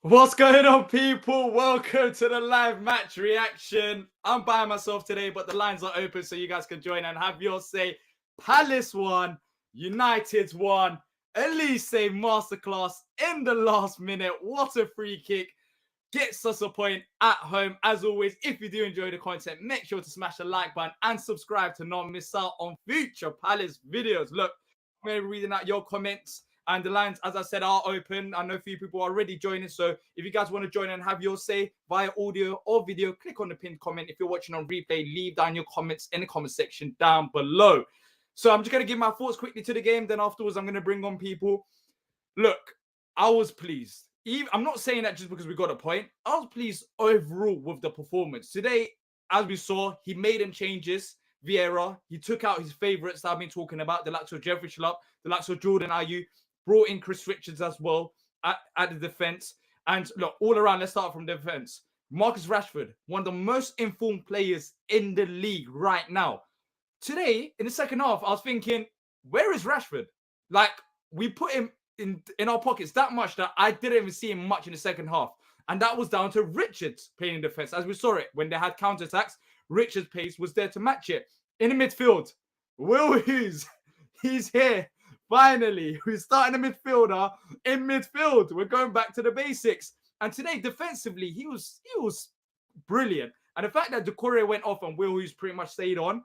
What's going on, people? Welcome to the live match reaction. I'm by myself today, but the lines are open so you guys can join and have your say. Palace won, United won, Elise masterclass in the last minute. What a free kick. Gets us a point at home. As always, if you do enjoy the content, make sure to smash the like button and subscribe to not miss out on future Palace videos. Look, I'm going to be reading out your comments. And the lines, as I said, are open. I know a few people are already joining. So if you guys want to join and have your say via audio or video, click on the pinned comment. If you're watching on replay, leave down your comments in the comment section down below. So I'm just going to give my thoughts quickly to the game. Then afterwards, I'm going to bring on people. Look, I was pleased. I'm not saying that just because we got a point. I was pleased overall with the performance. Today, as we saw, he made them changes. Vieira, he took out his favourites that I've been talking about, the likes of Jeffrey Schlupp, the likes of Jordan Ayew, brought in Chris Richards as well at the defence. And look, all around, let's start from the defence. Marcus Rashford, one of the most informed players in the league right now. Today, in the second half, I was thinking, where is Rashford? Like, we put him in our pockets that much that I didn't even see him much in the second half. And that was down to Richards playing in defence. As we saw it, when they had counterattacks, Richards' pace was there to match it. In the midfield, Will Hughes, he's here. Finally, we're starting a midfielder in midfield. We're going back to the basics. And today, defensively, he was brilliant. And the fact that Doucouré went off and Will Hughes pretty much stayed on,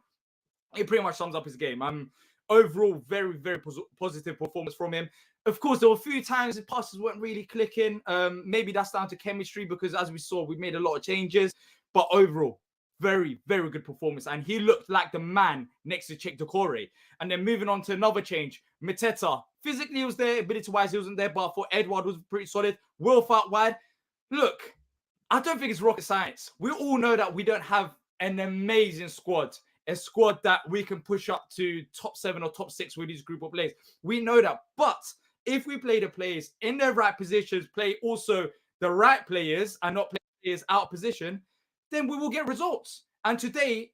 it pretty much sums up his game. Overall, very, very positive performance from him. Of course, there were a few times his passes weren't really clicking. Maybe that's down to chemistry because, as we saw, we made a lot of changes. But overall, very, very good performance. And he looked like the man next to Doucouré. And then moving on to another change, Mateta. Physically, he was there. Ability-wise, he wasn't there. But I thought Edouard was pretty solid. Wilf out wide. Look, I don't think it's rocket science. We all know that we don't have an amazing squad. A squad that we can push up to top 7 or top 6 with these group of players. We know that. But if we play the players in their right positions, play also the right players and not play players out of position, then we will get results. And today,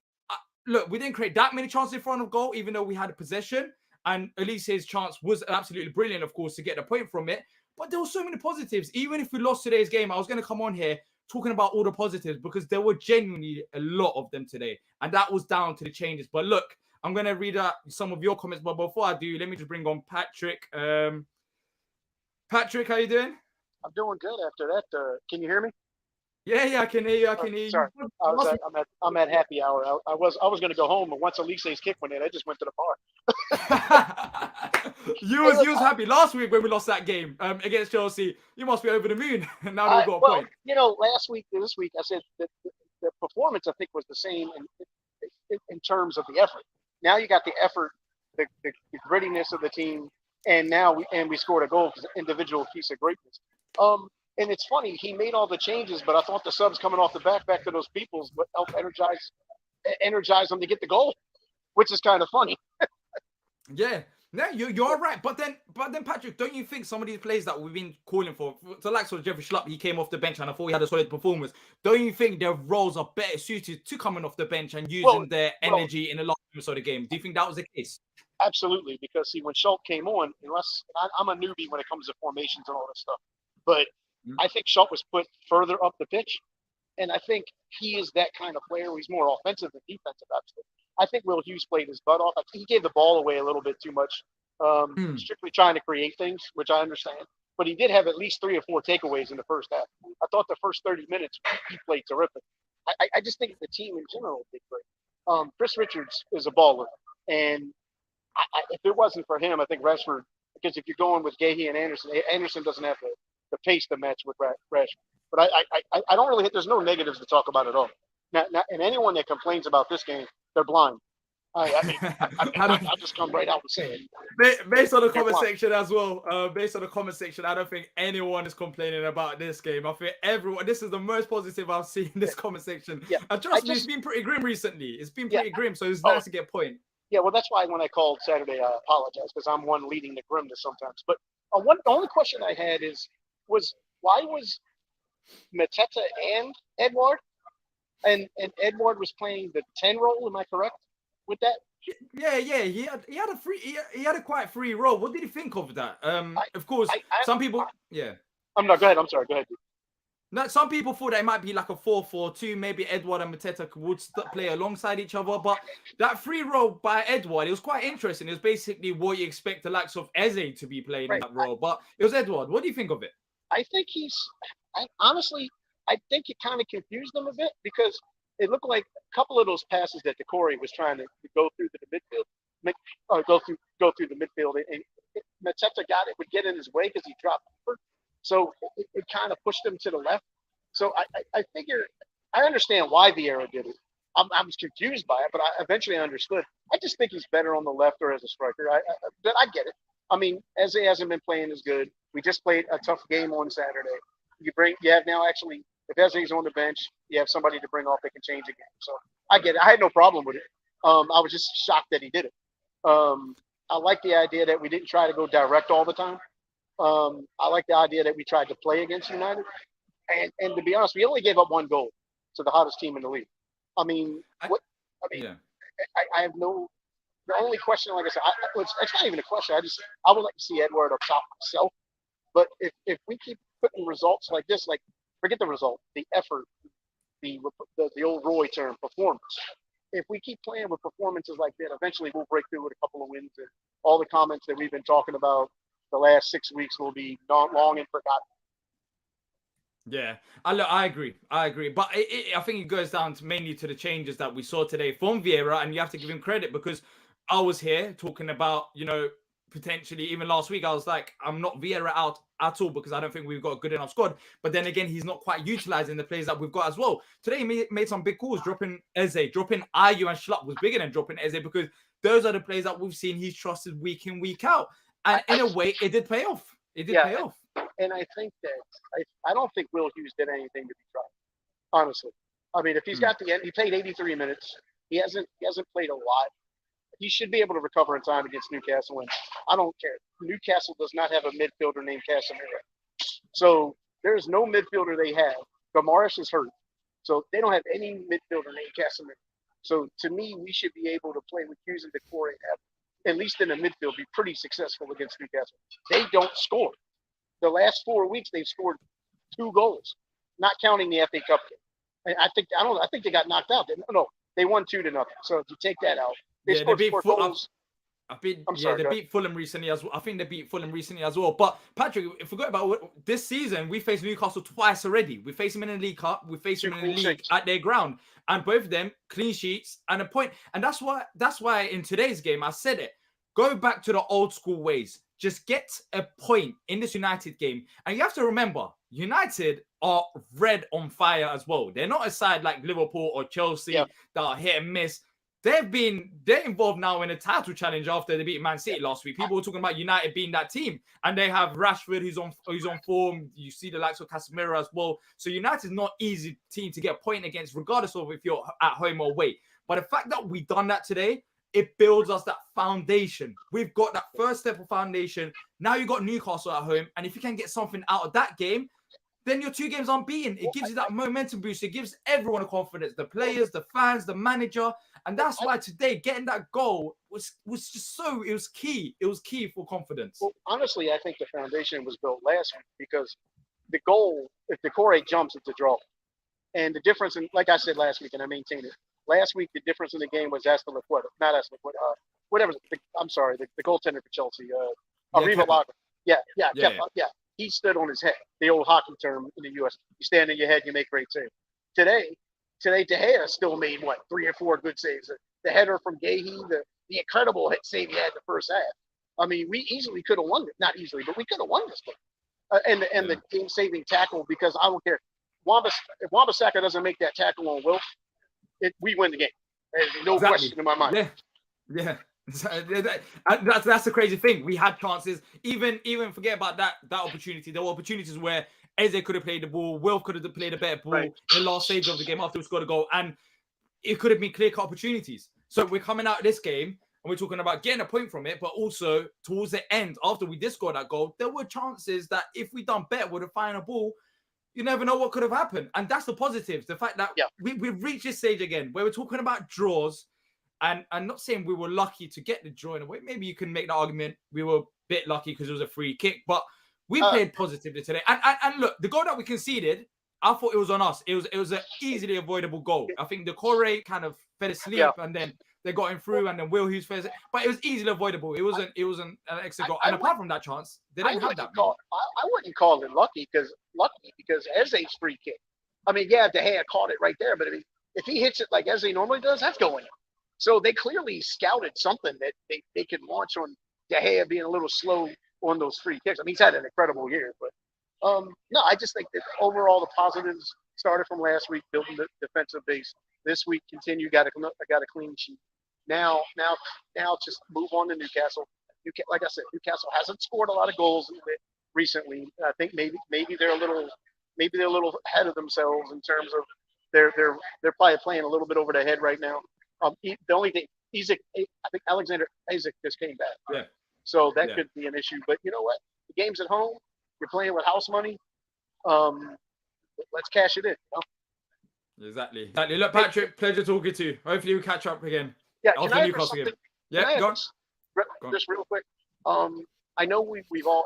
look, we didn't create that many chances in front of goal, even though we had a possession. And Elise's chance was absolutely brilliant, of course, to get the point from it. But there were so many positives. Even if we lost today's game, I was going to come on here talking about all the positives because there were genuinely a lot of them today. And that was down to the changes. But look, I'm going to read out some of your comments. But before I do, let me just bring on Patrick. Patrick, how you doing? I'm doing good after that. Can you hear me? Yeah, I can hear you. I can hear Sorry, you. I'm at happy hour. I was going to go home, but once Elise's kick went in, I just went to the bar. you was happy last week when we lost that game against Chelsea. You must be over the moon. Now we've got a point. You know, this week, I said that the performance I think was the same in terms of the effort. Now you got the effort, the grittiness of the team, and now we scored a goal for individual piece of greatness. And it's funny, he made all the changes, but I thought the subs coming off the back to those peoples would help energize them to get the goal, which is kind of funny. Yeah, you're right. But then, Patrick, don't you think some of these players that we've been calling for, so like sort of Jeffrey Schlupp, he came off the bench and I thought he had a solid performance. Don't you think their roles are better suited to coming off the bench and using their energy in the last moments of the game? Do you think that was the case? Absolutely, because see, when Schultz came on, I'm a newbie when it comes to formations and all this stuff, but I think Schultz was put further up the pitch, and I think he is that kind of player. He's more offensive than defensive, actually. I think Will Hughes played his butt off. I think he gave the ball away a little bit too much, strictly trying to create things, which I understand. But he did have at least 3 or 4 takeaways in the first half. I thought the first 30 minutes he played terrific. I just think the team in general did great. Chris Richards is a baller, and if it wasn't for him, I think Rashford. Because if you're going with Gahey and Anderson doesn't have the pace to match with Rashford. But I don't really. There's no negatives to talk about at all. Now, and anyone that complains about this game, they're blind. I'll just come right out and say it. Based on the comment section as well, I don't think anyone is complaining about this game. I think everyone, this is the most positive I've seen in this comment section. Yeah. And trust me, it's been pretty grim recently. It's been pretty grim, so it's nice to get a point. Yeah, well, that's why when I called Saturday, I apologize because I'm one leading the grimness sometimes. But the only question I had was why was Mateta and Edouard, and Edouard was playing the 10 role? Am I correct with that? Yeah. He had a quite free role. What did you think of that? Of course, some people. Yeah. Go ahead. I'm sorry. Go ahead. No, some people thought that it might be like a 4-4-2. Maybe Edward and Mateta would play alongside each other. But that free role by Edward, it was quite interesting. It was basically what you expect the likes of Eze to be playing in Right. that role. But it was Edward. What do you think of it? I think honestly, I think it kind of confused them a bit because it looked like a couple of those passes that Decore was trying to go through to the midfield, go through the midfield, and Mateta got it, would get in his way because he dropped deeper. So it kind of pushed him to the left. So I figure I understand why Vieira did it. I was confused by it, but I eventually understood. I just think he's better on the left or as a striker. But I get it. I mean, Eze hasn't been playing as good. We just played a tough game on Saturday. You have now actually, if Eze's on the bench, you have somebody to bring off that can change the game. So I get it. I had no problem with it. I was just shocked that he did it. I like the idea that we didn't try to go direct all the time. I like the idea that we tried to play against United. And to be honest, we only gave up one goal to the hottest team in the league. I mean, I have no. The only question, like I said, it's not even a question. I would like to see Edward up top myself. But if we keep putting results like this, like forget the result, the effort, the old Roy term, performance. If we keep playing with performances like that, eventually we'll break through with a couple of wins, and all the comments that we've been talking about the last 6 weeks will be long and forgotten. Yeah, I agree. But I think it goes down to mainly to the changes that we saw today from Vieira, and you have to give him credit because I was here talking about, potentially even last week, I was like, I'm not Vieira out at all because I don't think we've got a good enough squad. But then again, he's not quite utilizing the players that we've got as well. Today, he made some big calls, dropping Eze, dropping Ayu and Schlupp was bigger than dropping Eze because those are the players that we've seen he's trusted week in, week out. And in a way, it did pay off. It did pay off. And I think that I don't think Will Hughes did anything to be tried. Honestly, I mean, if he's got the end, he played 83 minutes. He hasn't played a lot. He should be able to recover in time against Newcastle. And I don't care. Newcastle does not have a midfielder named Casemiro. So there's no midfielder they have. Gamaris is hurt. So they don't have any midfielder named Casemiro. So to me, we should be able to play with Hughes and Decore and have, at least in the midfield, be pretty successful against Newcastle. They don't score. The last 4 weeks, they've scored 2 goals, not counting the FA Cup game. And I think they got knocked out. No, they won 2-0. So if you take that out, they scored 4 goals. They beat Fulham recently as well. I think they beat Fulham recently as well. But Patrick, forget about this season. We faced Newcastle twice already. We faced them in the League Cup. We faced them in the league at their ground, and both of them clean sheets and a point. And that's why in today's game I said it. Go back to the old school ways. Just get a point in this United game. And you have to remember, United are red on fire as well. They're not a side like Liverpool or Chelsea that are hit and miss. They're involved now in a title challenge after they beat Man City last week. People were talking about United being that team. And they have Rashford who's on form. You see the likes of Casemiro as well. So United's not easy team to get a point against, regardless of if you're at home or away. But the fact that we've done that today, it builds us that foundation. We've got that first step of foundation. Now you've got Newcastle at home. And if you can get something out of that game, then your 2 games unbeaten. It gives you that momentum boost. It gives everyone a confidence. The players, the fans, the manager. And that's why today getting that goal was just it was key. It was key for confidence. Well, honestly, I think the foundation was built last week because the goal, if Decore jumps, it's a draw. And the difference, like I said last week, and I maintain it, last week, the difference in the game was the goaltender for Chelsea, Arriva Lager. Yeah. He stood on his head, the old hockey term in the U.S. You stand on your head, you make great saves. Today, De Gea still made, 3 or 4 good saves. The header from Gahey, the incredible save he had in the first half. I mean, we easily could have won it. Not easily, but we could have won this game. And the game-saving tackle, because I don't care. If Wan-Bissaka doesn't make that tackle on Wilf, we win the game. There's no question in my mind. Yeah. That's the crazy thing. We had chances. Even forget about that opportunity. There were opportunities where Eze could have played the ball. Wilf could have played a better ball in the last stage of the game after we scored a goal. And it could have been clear-cut opportunities. So we're coming out of this game and we're talking about getting a point from it, but also towards the end, after we did score that goal, there were chances that if we done better with the final ball, you never know what could have happened. And that's the positives. The fact that we've reached this stage again where we're talking about draws. And I'm not saying we were lucky to get the draw in a way. Maybe you can make the argument we were a bit lucky because it was a free kick. But we played positively today. And look, the goal that we conceded, I thought it was on us. It was an easily avoidable goal. I think the Corey kind of fell asleep and then they got him through, and then Will Hughes fell asleep. But it was easily avoidable. It wasn't an extra goal. And apart from that chance, they didn't have that. I wouldn't call it lucky because Eze's free kick. I mean, yeah, De Gea caught it right there, but I mean, if he hits it like Eze normally does, that's going in. So they clearly scouted something that they could launch on De Gea being a little slow on those free kicks. I mean, he's had an incredible year, but no, I just think that overall the positives started from last week, building the defensive base. This week, got a clean sheet. Now, just move on to Newcastle. Like I said, Newcastle hasn't scored a lot of goals recently. I think maybe they're a little ahead of themselves in terms of they're probably playing a little bit over their head right now. The only thing, I think Alexander Isak just came back. Yeah. So that could be an issue. But you know what? The game's at home. You're playing with house money. Let's cash it in. You know? Exactly. Look, Patrick, pleasure talking to you. Hopefully we catch up again. Yeah. After the Newcastle game. Yeah, go on. Just real quick. I know we've all.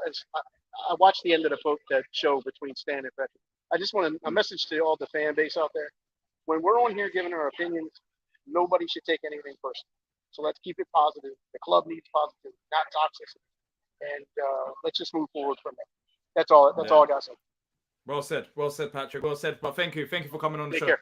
I watched the end of the show between Stan and Patrick. I just want a message to all the fan base out there. When we're on here giving our opinions, nobody should take anything personal. So let's keep it positive. The club needs positivity, not toxicity. And let's just move forward from there. That's all I got to say. Well said, Patrick. Well said. But thank you for coming on the show.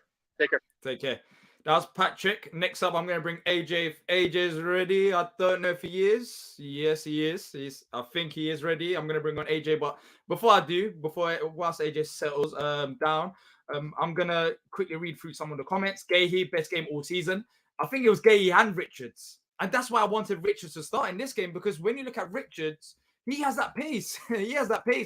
Take care. That's Patrick. Next up, I'm going to bring AJ. If AJ's ready, I don't know if he is. Yes, he is. I think he is ready. I'm going to bring on AJ. But whilst AJ settles down, I'm going to quickly read through some of the comments. Gahey, best game all season. I think it was Gahey and Richards. And that's why I wanted Richards to start in this game, because when you look at Richards, he has that pace.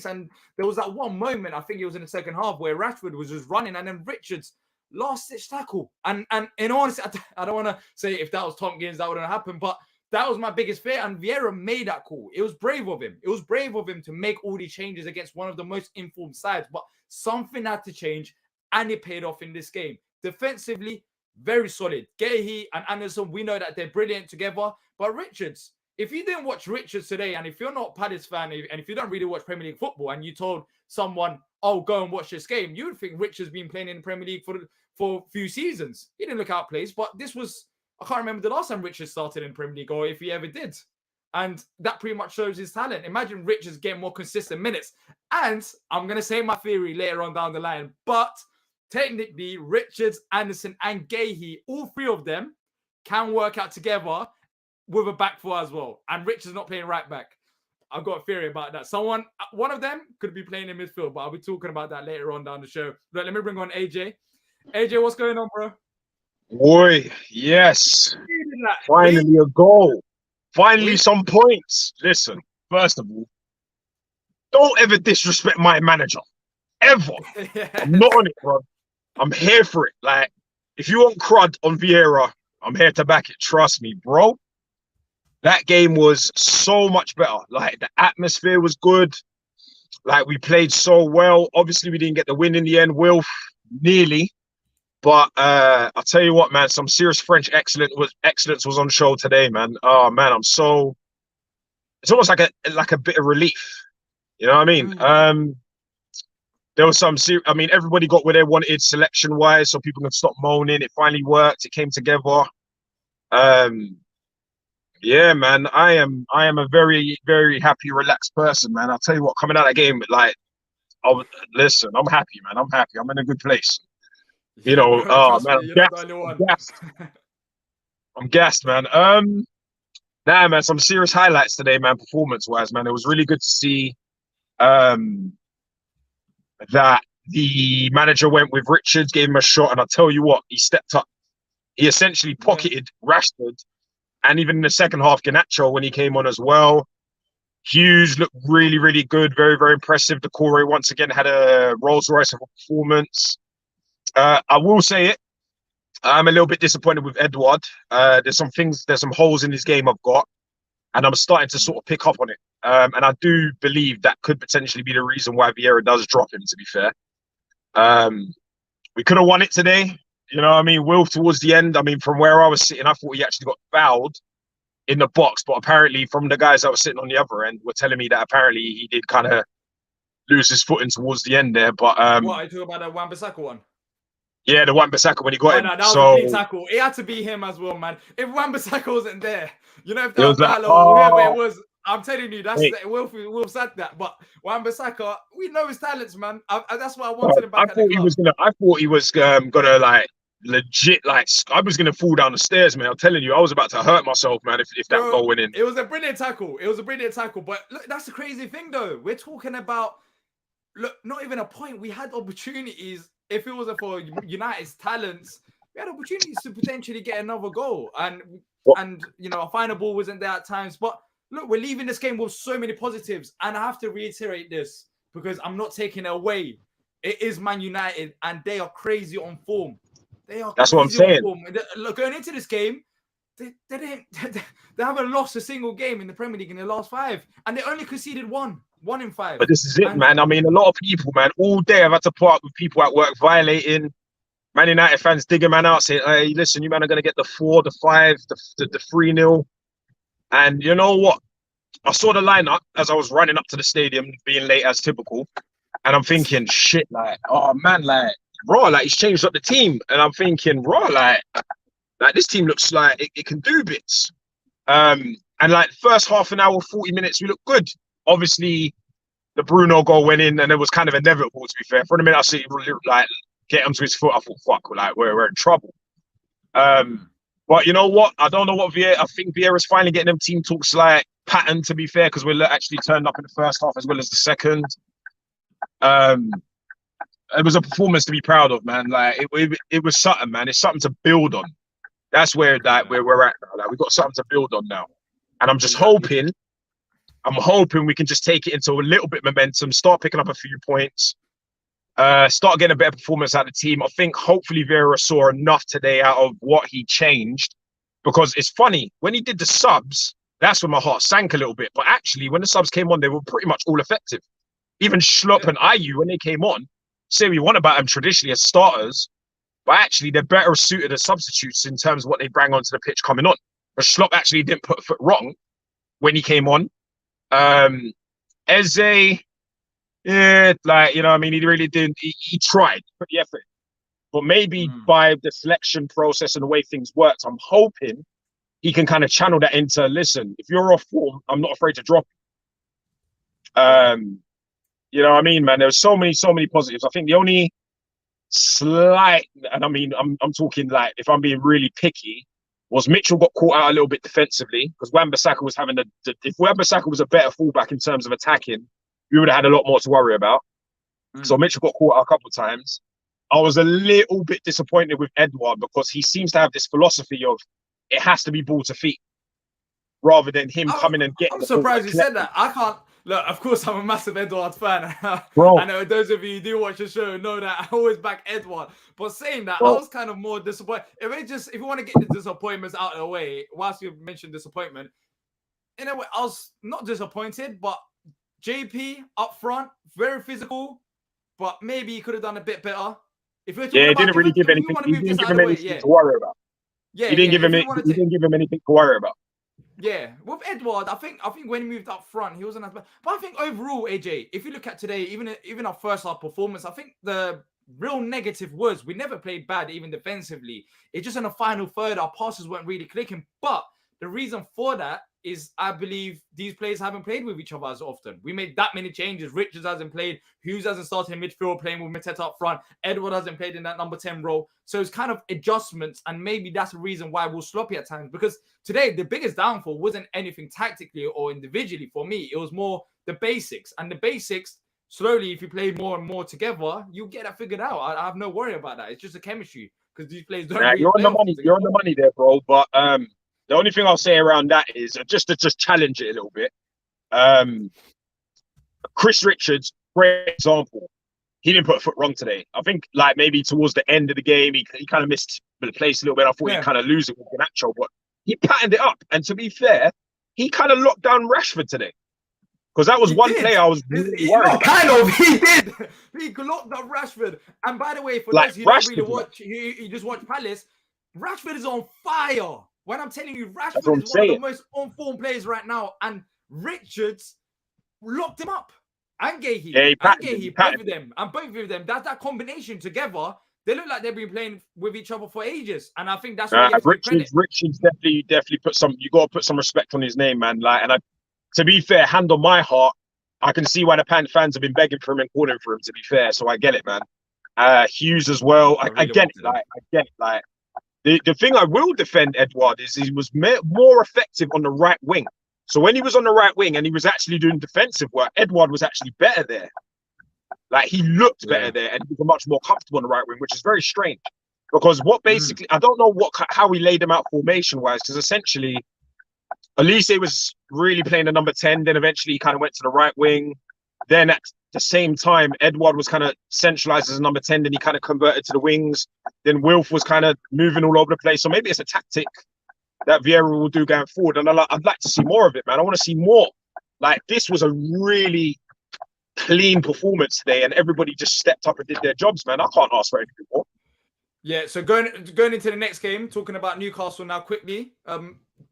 And there was that one moment, I think it was in the second half, where Rashford was just running, and then Richards last-ditch tackle. And in honesty, I don't want to say if that was Tompkins, that wouldn't have happened, but that was my biggest fear. And Vieira made that call. It was brave of him. It was brave of him to make all these changes against one of the most informed sides. But something had to change, and it paid off in this game. Defensively, very solid. Gahey and Anderson, we know that they're brilliant together. But Richards, if you didn't watch Richards today, and if you're not a Palace fan, and if you don't really watch Premier League football, and you told someone, oh, go and watch this game, you would think Richards been playing in the Premier League for a few seasons. He didn't look out of place, but this was, I can't remember the last time Richards started in Premier League, or if he ever did. And that pretty much shows his talent. Imagine Richards getting more consistent minutes. And I'm going to say my theory later on down the line, but technically Richards, Anderson, and Gahey, all three of them can work out together with a back four as well. And Richards not playing right back. I've got a theory about that. One of them could be playing in midfield, but I'll be talking about that later on down the show. But let me bring on AJ. AJ, what's going on, bro? Boy, yes. Finally a goal. Finally some points. Listen, first of all, don't ever disrespect my manager. Ever. I'm not on it, bro. I'm here for it. Like, if you want crud on Vieira, I'm here to back it. Trust me, bro. That game was so much better. Like, the atmosphere was good. Like, we played so well. Obviously, we didn't get the win in the end. Wilf, nearly. But I'll tell you what, man, some serious French excellence was on show today, man. Oh, man, it's almost like a bit of relief. You know what I mean? There was everybody got where they wanted selection-wise, so people can stop moaning. It finally worked. It came together. Yeah, man, I am a very, very happy, relaxed person, man. I'll tell you what, coming out of that game, like, listen, I'm happy, man. I'm happy. I'm in a good place. You know, man, I'm gassed. I'm gassed, man. Nah, man, some serious highlights today, man, performance-wise, man. It was really good to see that the manager went with Richards, gave him a shot, and I'll tell you what, he stepped up. He essentially pocketed Rashford, and even in the second half, Garnacho, when he came on as well. Hughes looked really, really good, very, very impressive. Decore once again had a Rolls Royce of a performance. I will say it, I'm a little bit disappointed with Edouard. There's some holes in his game I've got, and I'm starting to sort of pick up on it. And I do believe that could potentially be the reason why Vieira does drop him, to be fair. We could have won it today. You know what I mean? Wilf towards the end, I mean, from where I was sitting, I thought he actually got fouled in the box. But apparently from the guys that were sitting on the other end were telling me that apparently he did kind of lose his footing towards the end there. But what are you talking about, the Wan-Bissaka one? yeah, the Wan-Bissaka when he got Oh him. no, that was So a clean tackle. It had to be him as well, man. If Wan-Bissaka wasn't there, you know, if it that was was like, Gallo or whoever it oh, was, I'm telling you, that's wait, Wolf said that. But Wan-Bissaka, we know his talents, man. That's why I God, wanted him back at the club. I thought he was gonna like legit like I was gonna fall down the stairs, man. I'm telling you, I was about to hurt myself, man. If that Bro, goal went in, it was a brilliant tackle. It was a brilliant tackle. But look, that's the crazy thing, though. We're talking about, look, not even a point. We had opportunities. If it wasn't for United's talents, we had opportunities to potentially get another goal. And you know, a final ball wasn't there at times. But look, we're leaving this game with so many positives. And I have to reiterate this because I'm not taking it away. It is Man United, and they are crazy on form. They are that's what I'm crazy on saying. form. Look, going into this game, they haven't lost a single game in the Premier League in the last 5, and they only conceded one in 5. But this is it, And man. I mean, a lot of people, man, all day I've had to put up with people at work violating. Man United fans digging man out, saying, "Hey, listen, you man are gonna get the 4, the 5, the 3-0." And you know what? I saw the lineup as I was running up to the stadium, being late as typical, and I'm thinking, shit, like, oh man, like, raw, like he's changed up the team, and I'm thinking, raw, like this team looks like it can do bits. And like first half an hour, 40 minutes, we look good. Obviously, the Bruno goal went in, and it was kind of inevitable. To be fair, for the minute I see like get him to his foot, I thought, fuck, like we're in trouble. But you know what? I don't know what Vieira. I think Vieira's finally getting them team talks like pattern. To be fair, because we're actually turned up in the first half as well as the second. It was a performance to be proud of, man. Like it was something, man. It's something to build on. That's where we're at now. Like we've got something to build on now, and I'm just hoping. I'm hoping we can just take it into a little bit of momentum, start picking up a few points, start getting a better performance out of the team. I think hopefully Vieira saw enough today out of what he changed, because it's funny, when he did the subs, that's when my heart sank a little bit. But actually, when the subs came on, they were pretty much all effective. Even Schlupp and Ayew, when they came on, say we want about them traditionally as starters, but actually they're better suited as substitutes in terms of what they bring onto the pitch coming on. But Schlupp actually didn't put a foot wrong when he came on. Eze, yeah, like, you know, I mean, he really didn't. He tried, put the effort. But maybe by the selection process and the way things worked, I'm hoping he can kind of channel that into, listen, if you're off form, I'm not afraid to drop you. You know what I mean, man? There's so many positives. I think the only slight, and I mean, I'm talking like, if I'm being really picky, was Mitchell got caught out a little bit defensively, because Wan-Bissaka was having if Wan-Bissaka was a better fullback in terms of attacking, we would have had a lot more to worry about. So Mitchell got caught out a couple of times. I was a little bit disappointed with Edouard, because he seems to have this philosophy of it has to be ball to feet, rather than him coming and getting. I'm surprised you said that. I can't. Look, of course, I'm a massive Edouard fan. Bro. I know those of you who do watch the show know that I always back Edouard. But saying that, Bro. I was kind of more disappointed. If you want to get the disappointments out of the way, whilst you mentioned disappointment, in a way, I was not disappointed, but JP up front, very physical, but maybe he could have done a bit better. If we're talking he about, didn't really give anything. He didn't give him anything to worry about. Yeah, he didn't give him. He didn't give him anything to worry about. Yeah, with Edouard, I think when he moved up front, he wasn't as bad. But I think overall, AJ, if you look at today, even our first half performance, I think the real negative was we never played bad, even defensively. It's just in the final third, our passes weren't really clicking. But the reason for that is I believe these players haven't played with each other as often. We made that many changes. Richards hasn't played. Hughes hasn't started in midfield playing with Mateta up front. Edouard hasn't played in that number 10 role. So it's kind of adjustments, and maybe that's the reason why we're sloppy at times. Because today, the biggest downfall wasn't anything tactically or individually for me. It was more the basics. And the basics, slowly, if you play more and more together, you'll get that figured out. I have no worry about that. It's just a chemistry, because these players don't really you're on the money. You're on the money there, bro. But the only thing I'll say around that is just to challenge it a little bit. Chris Richards, great example. He didn't put a foot wrong today. I think like maybe towards the end of the game, he kind of missed the place a little bit. I thought he'd kind of lose it with Ganacho, but he patterned it up. And to be fair, he kind of locked down Rashford today. Because that was one play I was really worried about. Kind of, he did. He locked up Rashford. And by the way, for those who don't really watch, you just watch Palace, Rashford is on fire. When I'm telling you, Rashford is one of the most on-form players right now. And Richards locked him up. and Gahey. Yeah, he And patted him, Gahey, he both patted of them. And both of them. That combination together, they look like they've been playing with each other for ages. And I think that's why you have to give credit. Richards definitely put some. You got to put some respect on his name, man. Like, and to be fair, hand on my heart, I can see why the fans have been begging for him and calling for him. To be fair, so I get it, man. Hughes as well. I get it. Like, I get it. Like, the thing I will defend Edouard is he was more effective on the right wing. So when he was on the right wing and he was actually doing defensive work, Edouard was actually better there. Like, he looked better there, and he was much more comfortable on the right wing, which is very strange. Because what basically, I don't know how he laid him out formation wise, because essentially, Elise was really playing the number 10. Then eventually he kind of went to the right wing. Then at the same time, Edouard was kind of centralized as a number 10. Then he kind of converted to the wings. Then Wilf was kind of moving all over the place. So maybe it's a tactic that Vieira will do going forward. And I'd like to see more of it, man. I want to see more. Like, this was a really clean performance today, and everybody just stepped up and did their jobs, man. I can't ask for anything more. Yeah, so going into the next game, talking about Newcastle now quickly.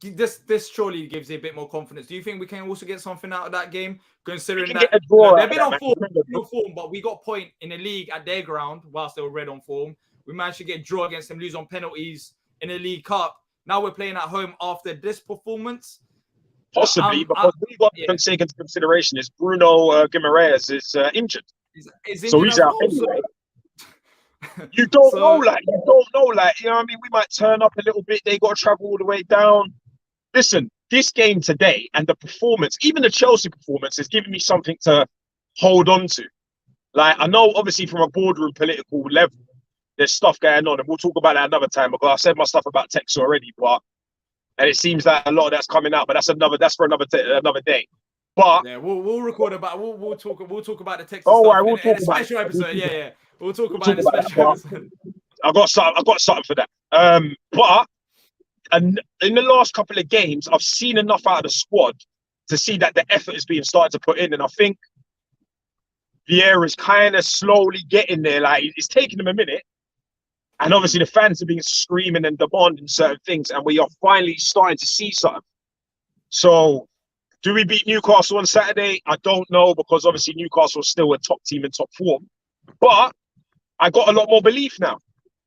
This surely gives you a bit more confidence. Do you think we can also get something out of that game, considering that they've been on form, but we got a point in the league at their ground whilst they were red on form. We managed to get draw against them, lose on penalties in the League Cup. Now we're playing at home after this performance. Possibly, because we got to take into consideration is Bruno Guimaraes is injured. So he's out anyway. You don't know, like, you know what I mean? We might turn up a little bit. They got to travel all the way down. Listen, this game today and the performance, even the Chelsea performance, is giving me something to hold on to. Like, I know, obviously, from a boardroom political level, there's stuff going on, and we'll talk about that another time. Because I said my stuff about Texas already, and it seems that a lot of that's coming out, but that's for another day. But yeah, we'll record about we'll talk about the Texas stuff we'll in a special episode. Yeah. We'll talk about the special episode. I got something for that. But in the last couple of games, I've seen enough out of the squad to see that the effort is being started to put in, and I think Vieira's kind of slowly getting there. Like, it's taking him a minute. And obviously the fans have been screaming and demanding certain things, and we are finally starting to see something. So, do we beat Newcastle on Saturday? I don't know, because obviously Newcastle is still a top team in top form. But I got a lot more belief now.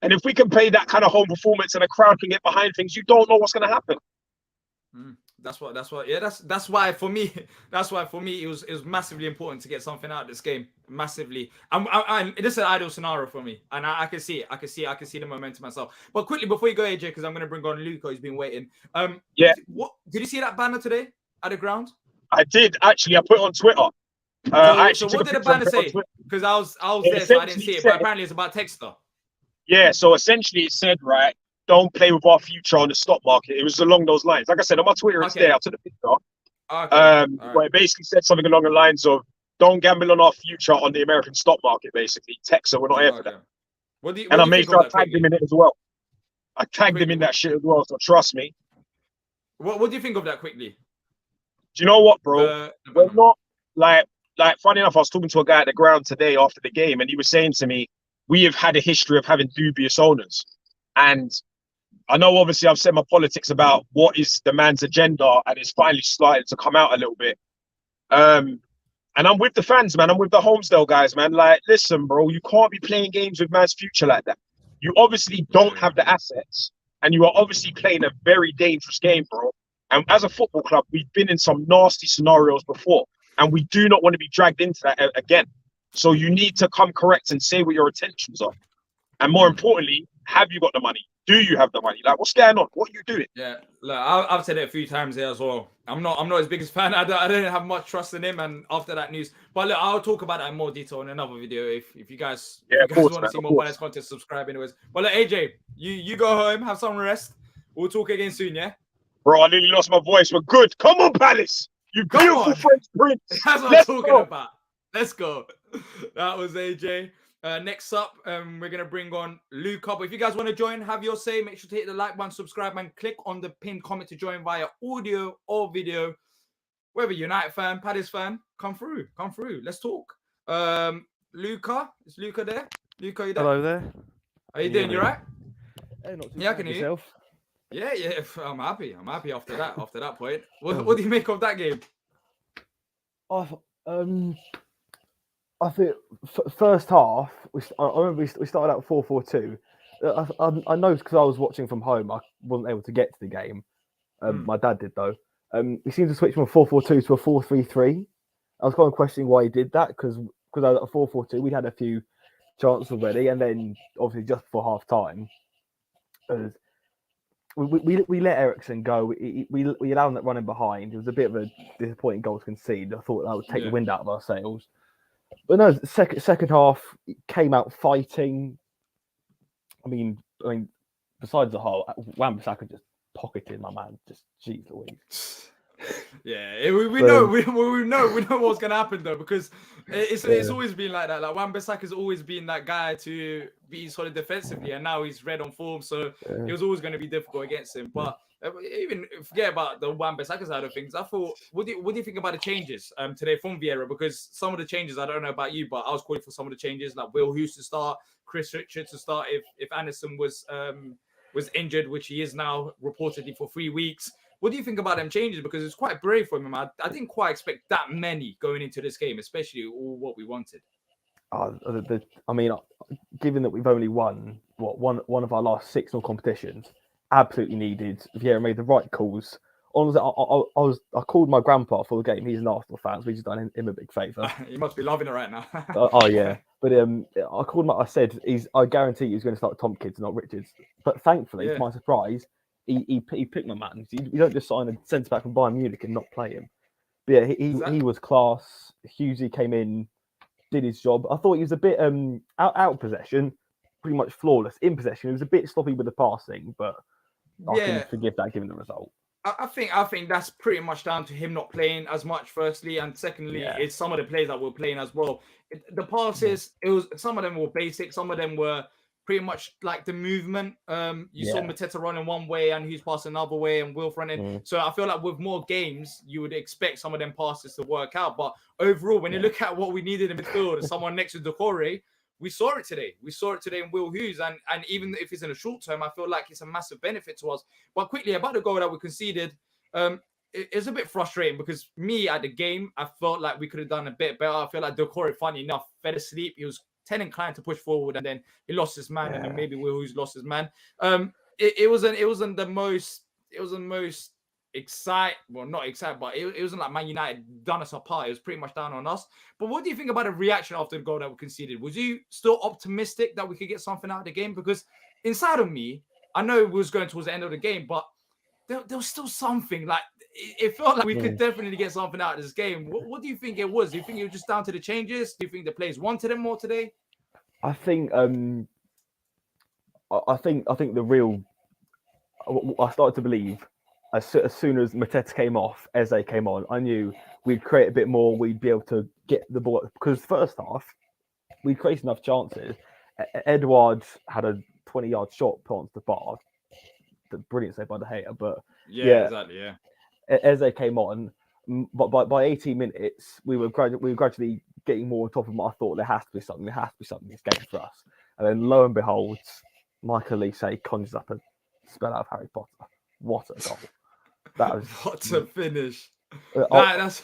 And if we can play that kind of home performance and a crowd can get behind things, you don't know what's going to happen. That's why for me it was massively important to get something out of this game. Massively. This is an ideal scenario for me, and I can see it. I can see the momentum myself. But quickly before you go, AJ, because I'm going to bring on Luca, who's been waiting. What did you see that banner today at the ground? I did, actually. I put it on Twitter. So what did the banner say? Because I was there, so I didn't see it. But apparently it's about Texter. Yeah, so essentially it said, right, don't play with our future on the stock market. It was along those lines. Like I said, on my Twitter, it's there. I took the picture. But it basically said something along the lines of, don't gamble on our future on the American stock market, basically. Texter, we're not here for that. And I made sure I tagged him in it as well. I tagged him in that shit as well, so trust me. What do you think of that quickly? Do you know what, bro? We're not, like, funny enough, I was talking to a guy at the ground today after the game, and he was saying to me, we have had a history of having dubious owners. And I know, obviously, I've said my politics about what is the man's agenda, and it's finally starting to come out a little bit. And I'm with the fans, man. I'm with the Homesdale guys, man. Like, listen, bro, you can't be playing games with man's future like that. You obviously don't have the assets, and you are obviously playing a very dangerous game, bro. And as a football club, we've been in some nasty scenarios before, and we do not want to be dragged into that again. So you need to come correct and say what your intentions are. And more importantly, have you got the money? Do you have the money? Like, what's going on? What are you doing? Yeah, look, I've said it a few times here as well. I'm not his biggest fan. I don't have much trust in him. And after that news, but look, I'll talk about that in more detail in another video. If you guys, want to see more Palace content, subscribe anyways. But look, AJ, you go home, have some rest. We'll talk again soon, yeah? Bro, I nearly lost my voice. We're good. Come on, Palace. You beautiful French prince. That's what I'm talking about. Let's go. That was AJ. Next up, we're going to bring on Luca. But if you guys want to join, have your say, make sure to hit the like button, subscribe, and click on the pinned comment to join via audio or video. Whether you're United fan, Palace fan, come through. Let's talk. Luca, is Luca there? Luca, you there? Hello there. How you doing? You right? Hey, not too I bad. can hear you. Yourself? Yeah. I'm happy after that point. What do you make of that game? I think first half, I remember we started out 4-4-2. I know because I was watching from home, I wasn't able to get to the game. My dad did though. He seemed to switch from a 4-4-2 to a 4-3-3. I was kind of questioning why he did that because I was at a 4-4-2. We had a few chances already, and then obviously just before half time, we let Ericsson go. We allowed him that running behind. It was a bit of a disappointing goal to concede. I thought that would take the wind out of our sails. But no, second half came out fighting. I mean, besides the whole, Wan-Bissaka just pocketed my man. Just jeez Louise. Yeah, we know what's gonna happen though, because it's always been like that. Like Wan-Bissaka's always been that guy to be solid defensively, and now he's red on form, so it was always going to be difficult against him. But even forget about the Wan-Bissaka side of things. I thought, what do you think about the changes today from Vieira? Because some of the changes, I don't know about you, but I was calling for some of the changes, like Will Hughes to start, Chris Richards to start if Anderson was injured, which he is now reportedly for 3 weeks. What do you think about them changes? Because it's quite brave for him. I didn't quite expect that many going into this game, especially all what we wanted. I mean, given that we've only won one of our last 6 competitions, absolutely needed. Vieira made the right calls. I called my grandpa for the game. He's an Arsenal fan, so we just done him a big favour. He must be loving it right now. Oh yeah, but I called him. I said I guarantee he's going to start Tompkins, not Richards. But thankfully, to my surprise, he picked my man. You don't just sign a centre back from Bayern Munich and not play him. But yeah, he was class. Hughesy came in, did his job. I thought he was a bit out of possession, pretty much flawless in possession. He was a bit sloppy with the passing, but I can forgive that given the result. I think that's pretty much down to him not playing as much, firstly, and secondly, it's some of the players that were playing as well. The passes, some of them were basic, some of them were pretty much like the movement. You saw Mateta running one way and he's passing another way and Wilf running. So I feel like with more games, you would expect some of them passes to work out. But overall, when you look at what we needed in midfield, someone next to Decore, we saw it today. We saw it today in Will Hughes. And even if it's in a short term, I feel like it's a massive benefit to us. But quickly, about the goal that we conceded, it's a bit frustrating because me at the game, I felt like we could have done a bit better. I feel like Decore, funny enough, fell asleep. He was 10 inclined to push forward, and then he lost his man, and then maybe Will Hughes lost his man. It wasn't the most exciting. Well, not exciting, but it wasn't like Man United done us apart. It was pretty much down on us. But what do you think about the reaction after the goal that we conceded? Was you still optimistic that we could get something out of the game? Because inside of me, I know it was going towards the end of the game, but there was still something. Like it felt like we could definitely get something out of this game. What do you think it was? Do you think it was just down to the changes? Do you think the players wanted it more today? I think the real. I started to believe as soon as Mateta came off, Eze came on. I knew we'd create a bit more. We'd be able to get the ball because first half we created enough chances. Edwards had a 20-yard shot put onto the bar. The brilliant save by the hater, but exactly. Eze came on, but by 18 minutes we were gradually getting more on top of him. I thought there has to be something in this game for us. And then lo and behold, Michael Elise conjures up a spell out of Harry Potter. What a goal! That was what a finish. That's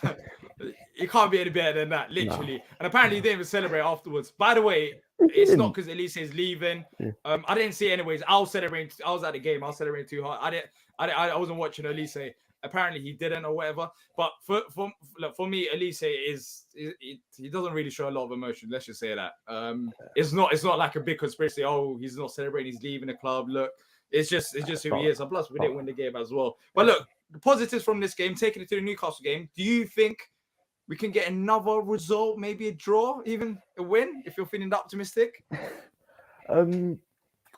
you can't be any better than that, literally. No. And apparently, he didn't even celebrate afterwards. By the way, it's not because Elise is leaving. I didn't see it anyways. I was celebrating. I was at the game. I was celebrating too hard. I wasn't watching Elise. Apparently, he didn't or whatever. But for me, Elise he doesn't really show a lot of emotion. Let's just say that. It's not like a big conspiracy. Oh, he's not celebrating. He's leaving the club. Look, it's just who he is. And plus, we didn't win the game as well. But look, the positives from this game, taking it to the Newcastle game. Do you think we can get another result, maybe a draw, even a win, if you're feeling optimistic? I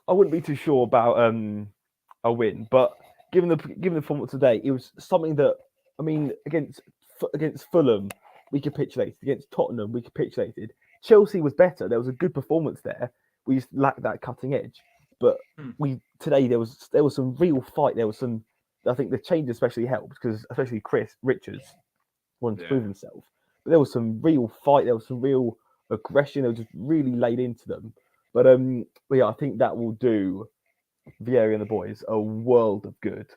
wouldn't be too sure about a win, but given the performance today, it was something that against Fulham we capitulated, against Tottenham we capitulated. Chelsea was better. There was a good performance there. We just lacked that cutting edge. But today there was some real fight. There was some. I think the change especially helped because especially Chris Richards wanted to prove himself. But there was some real fight. There was some real aggression. They were just really laid into them. But I think that will do Vieira and the boys a world of good.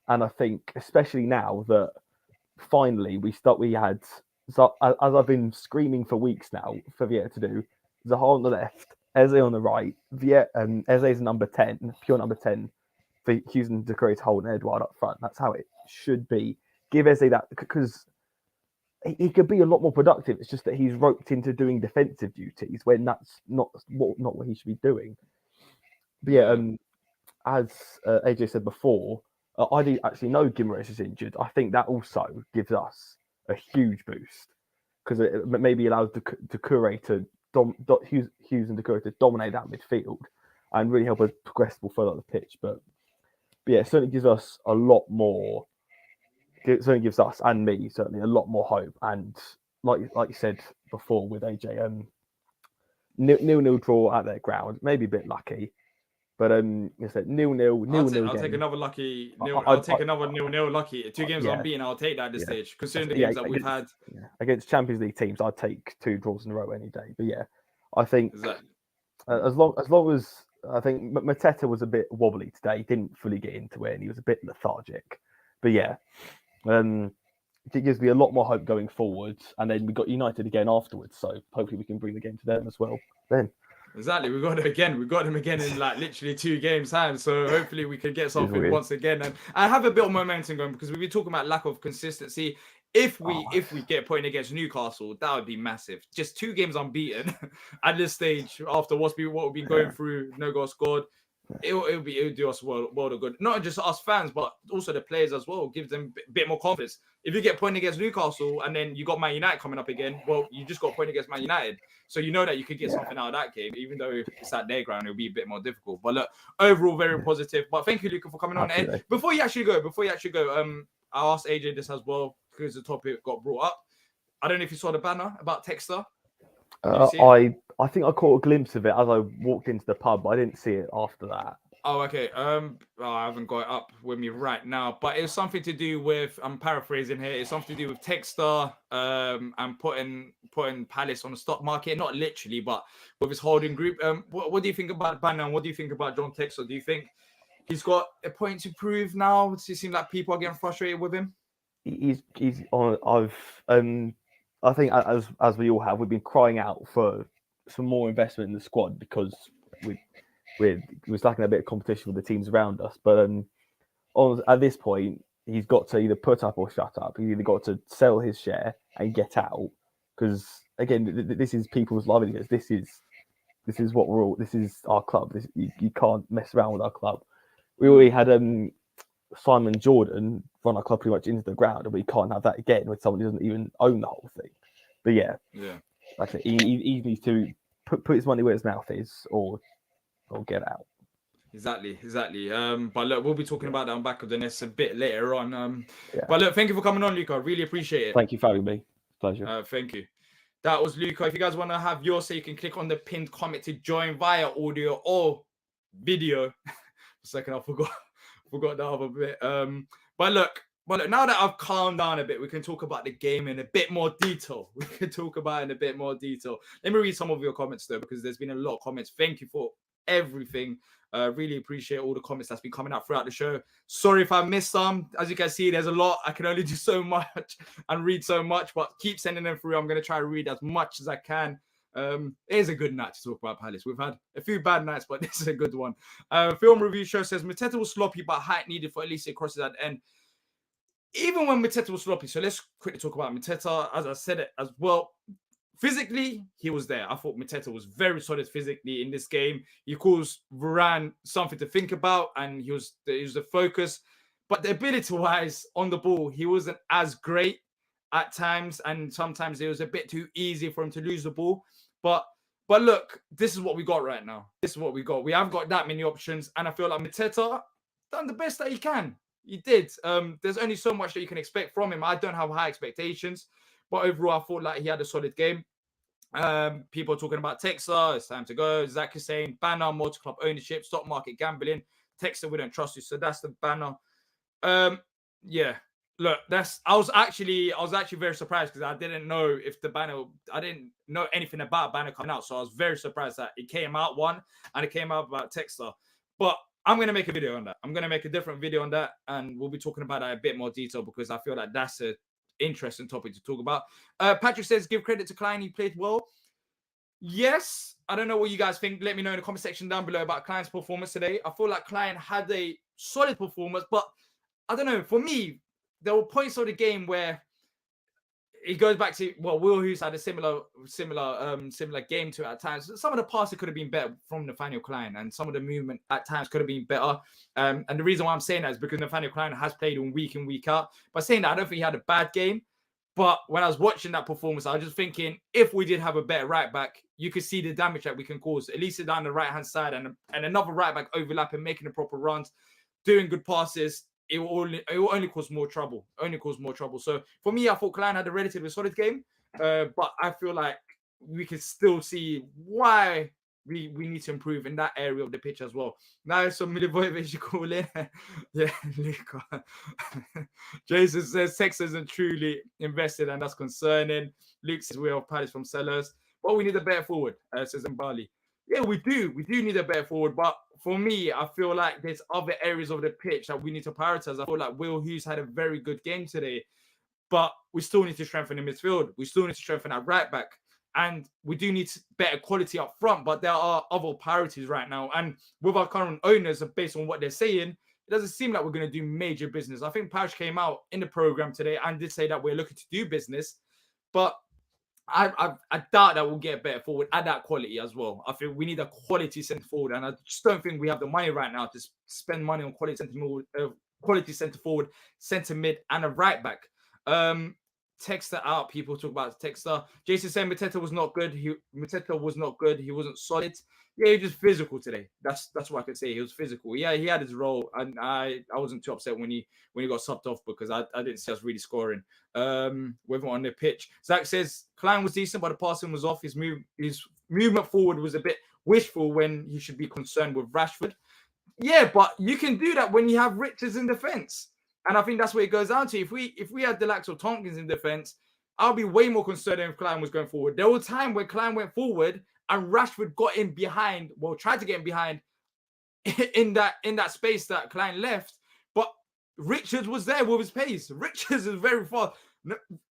And I think especially now that finally we had So as I've been screaming for weeks now for Vieta to do, Zaha on the left, Eze on the right, Eze's number 10, pure number 10, for Houston to create hold and Edouard up front. That's how it should be. Give Eze that, because he could be a lot more productive. It's just that he's roped into doing defensive duties when that's not what he should be doing. But yeah, as AJ said before, I didn't actually know Guimaraes is injured. I think that also gives us a huge boost, because it maybe allows Doucouré to Hughes and Doucouré to dominate that midfield and really help us progress further up the pitch. But yeah, it certainly gives us a lot more. It certainly gives us and me certainly a lot more hope. And like you said before with AJ, 0-0 draw at their ground, maybe a bit lucky. But you said 0-0. I'll take another lucky. I'll take another 0-0 lucky. 2 games unbeaten. I'll take that at this stage, considering the games that we've had against Champions League teams. I'd take 2 draws in a row any day. But yeah, I think as long as I think Mateta was a bit wobbly today, he didn't fully get into it, and he was a bit lethargic. But yeah, it gives me a lot more hope going forward. And then we got United again afterwards, so hopefully we can bring the game to them as well then. Exactly, we got them again in like literally 2 games time. So hopefully we could get something once again and have a bit of momentum going, because we've been talking about lack of consistency. If we get a point against Newcastle, that would be massive. Just 2 games unbeaten at this stage after what we've been going through, no goal scored. It would do us world of good. Not just us fans, but also the players as well. Give them a bit more confidence. If you get a point against Newcastle and then you got Man United coming up again, well, you just got a point against Man United. So you know that you could get something out of that game, even though if it's at their ground, it'll be a bit more difficult. But look, overall, very positive. But thank you, Luca, for coming on. And before you actually go, I asked AJ this as well, because the topic got brought up. I don't know if you saw the banner about Texter. I think I caught a glimpse of it as I walked into the pub, but I didn't see it after that. Oh, okay. I haven't got it up with me right now, but it was something to do with, I'm paraphrasing here, it's something to do with Texter and putting Palace on the stock market, not literally, but with his holding group. What do you think about Banner, and what do you think about John Texter? Do you think he's got a point to prove now? Does it seem like people are getting frustrated with him? He's on. I think as we all have, we've been crying out for some more investment in the squad, because we're lacking a bit of competition with the teams around us. But at this point, he's got to either put up or shut up. He's either got to sell his share and get out, because again, this is people's livelihoods. This is what we're all. This is our club. You can't mess around with our club. We already had Simon Jordan run our club pretty much into the ground, and we can't have that again with someone who doesn't even own the whole thing. But yeah, like I said, he needs to put his money where his mouth is, or get out. Exactly. But look, we'll be talking about that on back of the nest a bit later on. But look, thank you for coming on, Luca. Really appreciate it. Thank you for having me. Pleasure. Thank you. That was Luca. If you guys want to have your say, you can click on the pinned comment to join via audio or video. For a second, I forgot the other bit. But look, now that I've calmed down a bit, we can talk about the game in a bit more detail. Let me read some of your comments though, because there's been a lot of comments. Thank you for everything. Really appreciate all the comments that's been coming out throughout the show. Sorry if I missed some. As you can see, there's a lot. I can only do so much and read so much, but keep sending them through. I'm going to try to read as much as I can. It is a good night to talk about Palace. We've had a few bad nights, but this is a good one. Film review show says Mateta was sloppy, but height needed for at least it crosses at the end. Even when Mateta was sloppy, so let's quickly talk about Mateta. As I said it as well, physically, he was there. I thought Mateta was very solid physically in this game. He caused Varane something to think about, and he was the focus. But the ability-wise on the ball, he wasn't as great at times, and sometimes it was a bit too easy for him to lose the ball. But look, this is what we got right now. This is what we got. We haven't got that many options, and I feel like Mateta done the best that he can. He did. There's only so much that you can expect from him. I don't have high expectations, but overall, I thought like he had a solid game. People are talking about Texter. It's time to go. Zach is saying banner, multi-club ownership, stock market gambling. Texter, we don't trust you. So that's the banner. Yeah. Look, I was actually very surprised, because I didn't know if the banner. I didn't know anything about banner coming out, so I was very surprised that it came out and it came out about Texter. But I'm going to make a video on that. I'm going to make a different video on that, and we'll be talking about that in a bit more detail, because I feel like that's an interesting topic to talk about. Patrick says, give credit to Klein. He played well. Yes. I don't know what you guys think. Let me know in the comment section down below about Klein's performance today. I feel like Klein had a solid performance, but I don't know. For me, there were points of the game where it goes back to Will Hughes had a similar game to it at times. Some of the passes could have been better from Nathaniel Klein, and some of the movement at times could have been better. And the reason why I'm saying that is because Nathaniel Klein has played in week in, week out. By saying that, I don't think he had a bad game. But when I was watching that performance, I was just thinking, if we did have a better right back, you could see the damage that we can cause, at least down the right-hand side, and another right back overlapping, making the proper runs, doing good passes. It will only cause more trouble. So for me, I thought Klein had a relatively solid game, but I feel like we can still see why we need to improve in that area of the pitch as well. Now, some Milivojevic call in. Yeah, Luca. Jason says Tex isn't truly invested, and that's concerning. Luke says we have Palace from sellers, but we need a better forward, says Mbali. Yeah, we do. We do need a better forward. But for me, I feel like there's other areas of the pitch that we need to prioritize. I feel like Will Hughes had a very good game today, but we still need to strengthen the midfield. We still need to strengthen our right back. And we do need better quality up front, but there are other priorities right now. And with our current owners, based on what they're saying, it doesn't seem like we're going to do major business. I think Parish came out in the program today and did say that we're looking to do business, but I doubt that we'll get better forward at that quality as well. I think we need a quality centre forward, and I just don't think we have the money right now to spend money on quality centre forward, centre mid, and a right back. Texter out. People talk about Texter. Jason said Mateta was not good. Mateta was not good. He wasn't solid. Yeah, he was just physical today. That's what I could say. He was physical. Yeah, he had his role, and I wasn't too upset when he got subbed off because I didn't see us really scoring. Whether on the pitch, Zach says Klein was decent, but the passing was off. His movement forward was a bit wishful when he should be concerned with Rashford. Yeah, but you can do that when you have Richards in defence. And I think that's what it goes down to. If we had the likes of Tompkins in defence, I'll be way more concerned if Klein was going forward. There was a time when Klein went forward and Rashford got in behind, tried to get in behind in that space that Klein left. But Richards was there with his pace. Richards is very fast.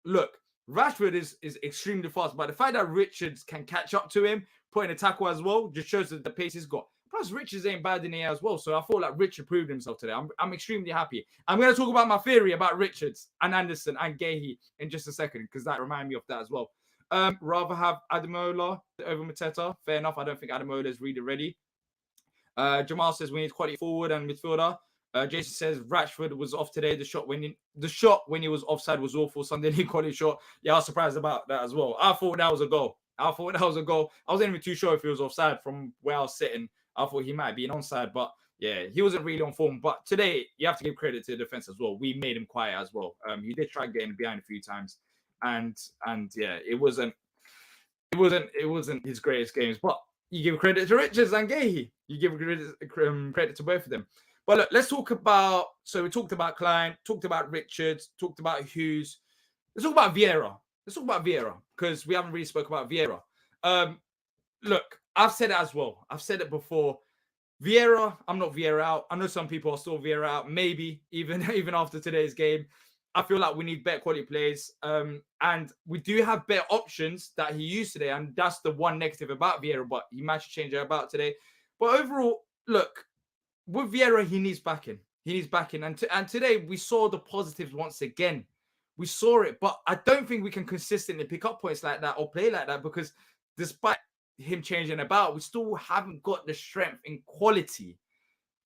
Look, Rashford is extremely fast, but the fact that Richards can catch up to him, put in a tackle as well, just shows that the pace he's got. Plus, Richards ain't bad in the air as well. So I feel like Richard proved himself today. I'm extremely happy. I'm going to talk about my theory about Richards and Anderson and Gahey in just a second, because that reminded me of that as well. Rather have Ademola over Mateta. Fair enough. I don't think Ademola is really ready. Jamal says we need quality forward and midfielder. Jason says Rashford was off today. The shot when he was offside was awful. Sunday league quality shot. Yeah, I was surprised about that as well. I thought that was a goal. I wasn't even too sure if he was offside from where I was sitting. I thought he might be an onside, but yeah, he wasn't really on form. But today, you have to give credit to the defense as well. We made him quiet as well. He did try getting behind a few times, and yeah, it wasn't his greatest games. But you give credit to Richards and Gahey. You give credit to both of them. But look, let's talk about. So we talked about Klein, talked about Richards, talked about Hughes. Let's talk about Vieira. Because we haven't really spoke about Vieira. Look, I've said it as well. I've said it before. Vieira, I'm not Vieira out. I know some people are still Vieira out. Maybe even after today's game. I feel like we need better quality players. And we do have better options that he used today. And that's the one negative about Vieira. But he managed to change it about today. But overall, look, with Vieira, he needs backing. And today we saw the positives once again. We saw it. But I don't think we can consistently pick up points like that or play like that, because despite him changing about, we still haven't got the strength and quality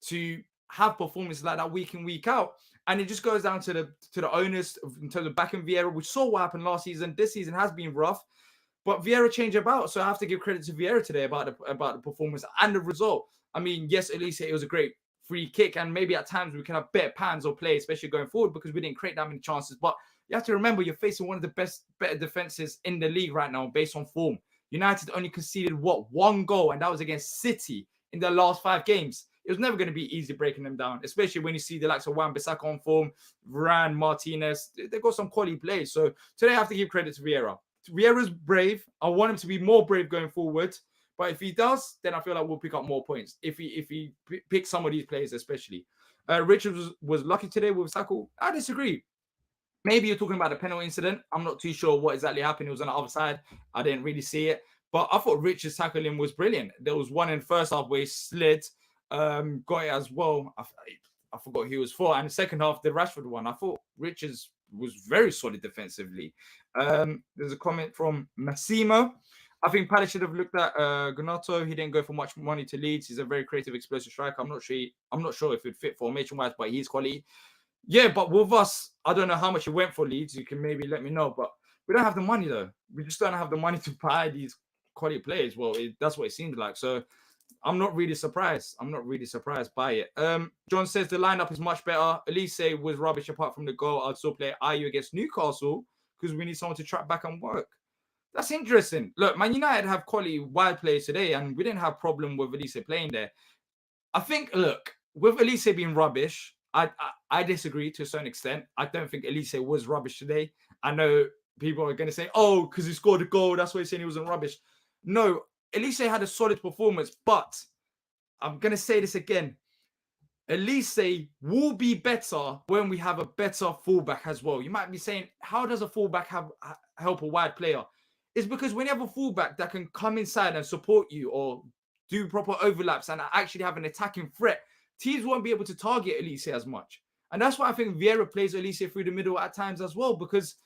to have performances like that week in, week out. And it just goes down to the owners in terms of backing Vieira. We saw what happened last season. This season has been rough, but Vieira changed about. So I have to give credit to Vieira today about the performance and the result. I mean, yes, at least it was a great free kick, and maybe at times we can have better pans or play, especially going forward, because we didn't create that many chances. But you have to remember, you're facing one of the better defenses in the league right now based on form. United only conceded, one goal, and that was against City in their last 5 games. It was never going to be easy breaking them down, especially when you see the likes of Wan-Bissaka on form, Varane, Martinez. They've got some quality plays. So today I have to give credit to Vieira. Vieira's brave. I want him to be more brave going forward. But if he does, then I feel like we'll pick up more points. If he picks some of these players, especially. Richard was lucky today with tackle. I disagree. Maybe you're talking about the penalty incident. I'm not too sure what exactly happened. It was on the other side. I didn't really see it. But I thought Rich's tackling was brilliant. There was one in the first half where he slid, got it as well. I forgot who he was for. And the second half, the Rashford one, I thought Rich's was very solid defensively. There's a comment from Massimo. I think Palace should have looked at Gnonto. He didn't go for much money to Leeds. He's a very creative, explosive striker. I'm not sure if he'd fit formation-wise, but he's quality. Yeah, but with us, I don't know how much he went for Leeds. You can maybe let me know. But we don't have the money, though. We just don't have the money to buy these quality players. Well, that's what it seems like. So I'm not really surprised. I'm not really surprised by it. John says the lineup is much better. Elise was rubbish apart from the goal. I'd still play Ayew against Newcastle because we need someone to track back and work. That's interesting. Look, Man United have quality wide players today, and we didn't have problem with Elise playing there. I think, look, with Elise being rubbish, I disagree to a certain extent. I don't think Elise was rubbish today. I know people are going to say, oh, because he scored a goal, that's why he's saying he wasn't rubbish. No, Elise had a solid performance, but I'm going to say this again. Elise will be better when we have a better fullback as well. You might be saying, how does a fullback help a wide player? It's because when you have a fullback that can come inside and support you or do proper overlaps and actually have an attacking threat, teams won't be able to target Elise as much. And that's why I think Vieira plays Elise through the middle at times as well, because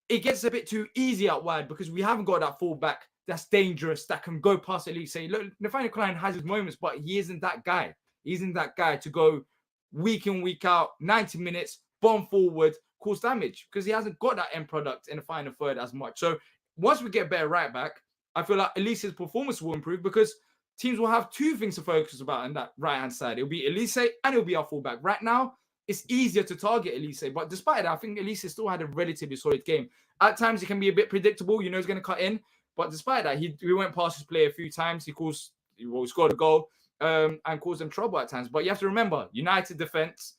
it gets a bit too easy out wide because we haven't got that fullback that's dangerous, that can go past Elise. Look, Nathaniel Klein has his moments, but he isn't that guy. He isn't that guy to go week in, week out, 90 minutes, bomb forward, cause damage, because he hasn't got that end product in the final third as much. So once we get better right back, I feel like Elise's performance will improve because teams will have two things to focus about on that right-hand side. It'll be Elise and it'll be our fullback. Right now, it's easier to target Elise, but despite that, I think Elise still had a relatively solid game. At times, it can be a bit predictable. You know he's going to cut in, but despite that, he went past his play a few times. He scored a goal and caused them trouble at times. But you have to remember, United defense,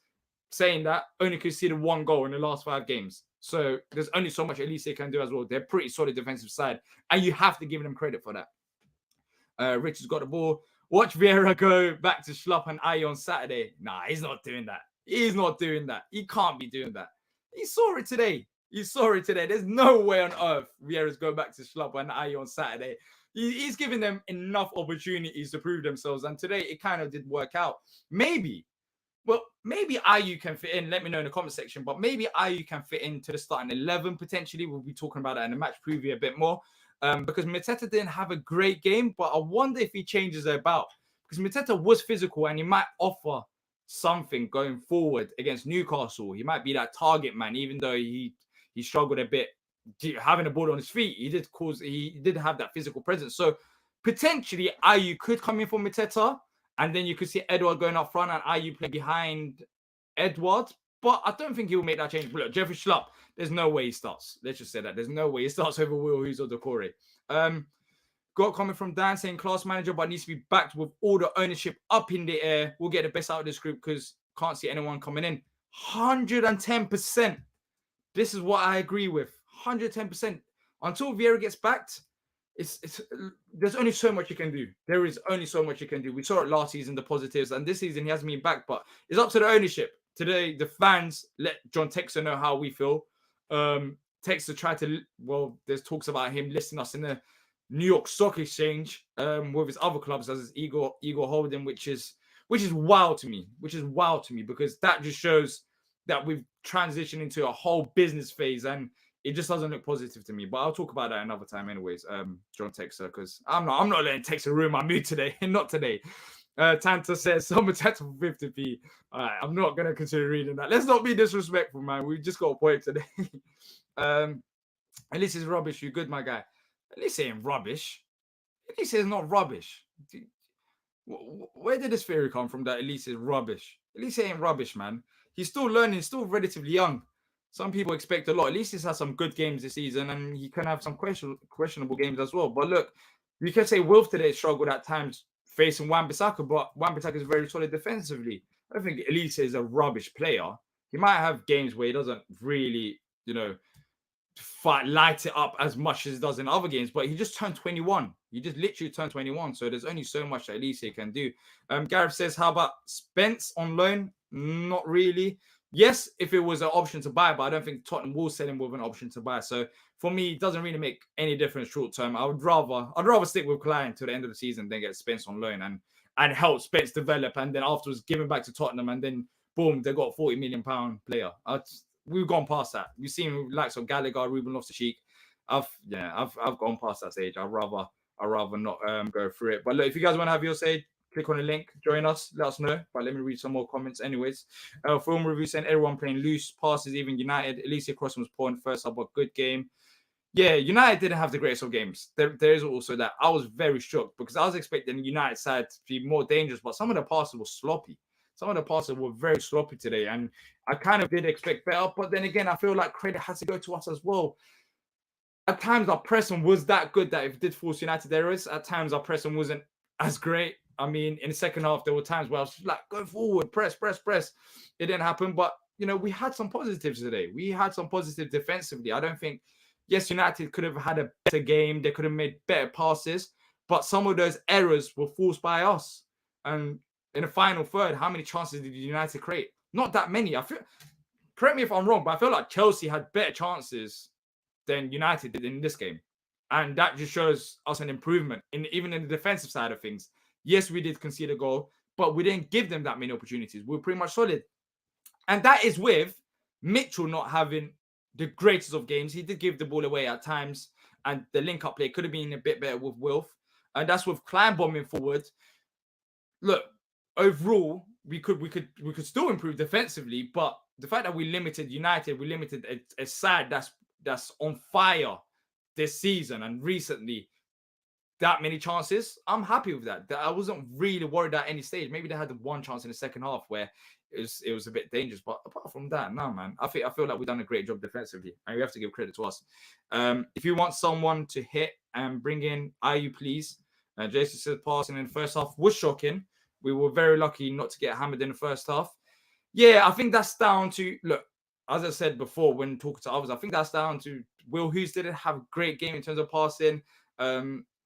saying that, only conceded one goal in the last 5 games. So there's only so much Elise can do as well. They're pretty solid defensive side, and you have to give them credit for that. Rich has got the ball. Watch Vieira go back to Schlupp and Ayew on Saturday. Nah, he's not doing that. He's not doing that. He can't be doing that. He saw it today. There's no way on earth Vieira's going back to Schlupp and Ayew on Saturday. He's giving them enough opportunities to prove themselves, and today it kind of did work out. Maybe Ayew can fit in. Let me know in the comment section. But maybe Ayew can fit into the starting 11 potentially. We'll be talking about that in the match preview a bit more. Because Mateta didn't have a great game, but I wonder if he changes it about. Because Mateta was physical and he might offer something going forward against Newcastle. He might be that target man, even though he struggled a bit having the ball on his feet. He did have that physical presence. So potentially Ayew could come in for Mateta, and then you could see Edward going up front and Ayew play behind Edward. But I don't think he will make that change. But look, Jeffrey Schlupp, there's no way he starts. Let's just say that. There's no way he starts over Will Hughes or Decore. Got a comment from Dan saying class manager, but needs to be backed with all the ownership up in the air. We'll get the best out of this group because can't see anyone coming in. 110%. This is what I agree with. 110%. Until Vieira gets backed, there's only so much you can do. There is only so much you can do. We saw it last season, the positives, and this season he hasn't been back, but it's up to the ownership. Today, the fans let John Texer know how we feel. Texer tried to, there's talks about him listing us in the New York Stock Exchange with his other clubs as his ego holding, which is wild to me. Because that just shows that we've transitioned into a whole business phase, and it just doesn't look positive to me. But I'll talk about that another time, anyways. John Texer, because I'm not letting Texer ruin my mood today. Not today. Tanta says someone Tanta for 50p. All right, I'm not gonna consider reading that. Let's not be disrespectful, man. We just got a point today. Elise is rubbish. You good, my guy? Elise ain't rubbish. Elise is not rubbish. Where did this theory come from that Elise is rubbish? Elise ain't rubbish, man. He's still learning. Still relatively young. Some people expect a lot. Elise has had some good games this season, and he can have some questionable games as well. But look, you can say Wolf today struggled at times facing Wan-Bissaka, but Wan-Bissaka is very solid defensively. I think Elise is a rubbish player. He might have games where he doesn't really, light it up as much as he does in other games, but he just turned 21. He just literally turned 21. So there's only so much that Elise can do. Gareth says, how about Spence on loan? Not really. Yes, if it was an option to buy, but I don't think Tottenham will sell him with an option to buy. So for me, it doesn't really make any difference short term. I'd rather stick with Klein to the end of the season than get Spence on loan and help Spence develop, and then afterwards give him back to Tottenham, and then boom, they got a £40 million player. We've gone past that. We've seen likes of Gallagher, Ruben Loftus-Cheek. I've gone past that stage. I'd rather not go through it. But look, if you guys want to have your say, click on the link, join us, let us know. But let me read some more comments anyways. Film review saying everyone playing loose passes, even United. Alicia Cross was poor in the first half, but good game. Yeah, United didn't have the greatest of games. There is also that. I was very shocked because I was expecting the United side to be more dangerous, but some of the passes were sloppy. Some of the passes were very sloppy today, and I kind of did expect better. But then again, I feel like credit has to go to us as well. At times, our pressing was that good that if it did force United errors, at times our pressing wasn't as great. I mean, in the second half, there were times where I was like, go forward, press. It didn't happen, but, we had some positives today. We had some positive defensively. I don't think, yes, United could have had a better game. They could have made better passes, but some of those errors were forced by us. And in the final third, how many chances did United create? Not that many. Correct me if I'm wrong, but I feel like Chelsea had better chances than United did in this game. And that just shows us an improvement even in the defensive side of things. Yes, we did concede a goal, but we didn't give them that many opportunities. We were pretty much solid. And that is with Mitchell not having the greatest of games. He did give the ball away at times, and the link-up play could have been a bit better with Wilf. And that's with Klein bombing forward. Look, overall, we could still improve defensively, but the fact that we limited United, we limited a side that's on fire this season and recently, that many chances, I'm happy with that. I wasn't really worried at any stage. Maybe they had the one chance in the second half where it was a bit dangerous, but apart from that, no, man. I feel like we've done a great job defensively, and we have to give credit to us. If you want someone to hit and bring in IU, please. Jason said passing in the first half was shocking. We were very lucky not to get hammered in the first half. Yeah, I think that's down to, look, as I said before when talking to others, I think that's down to Will Hughes didn't have a great game in terms of passing.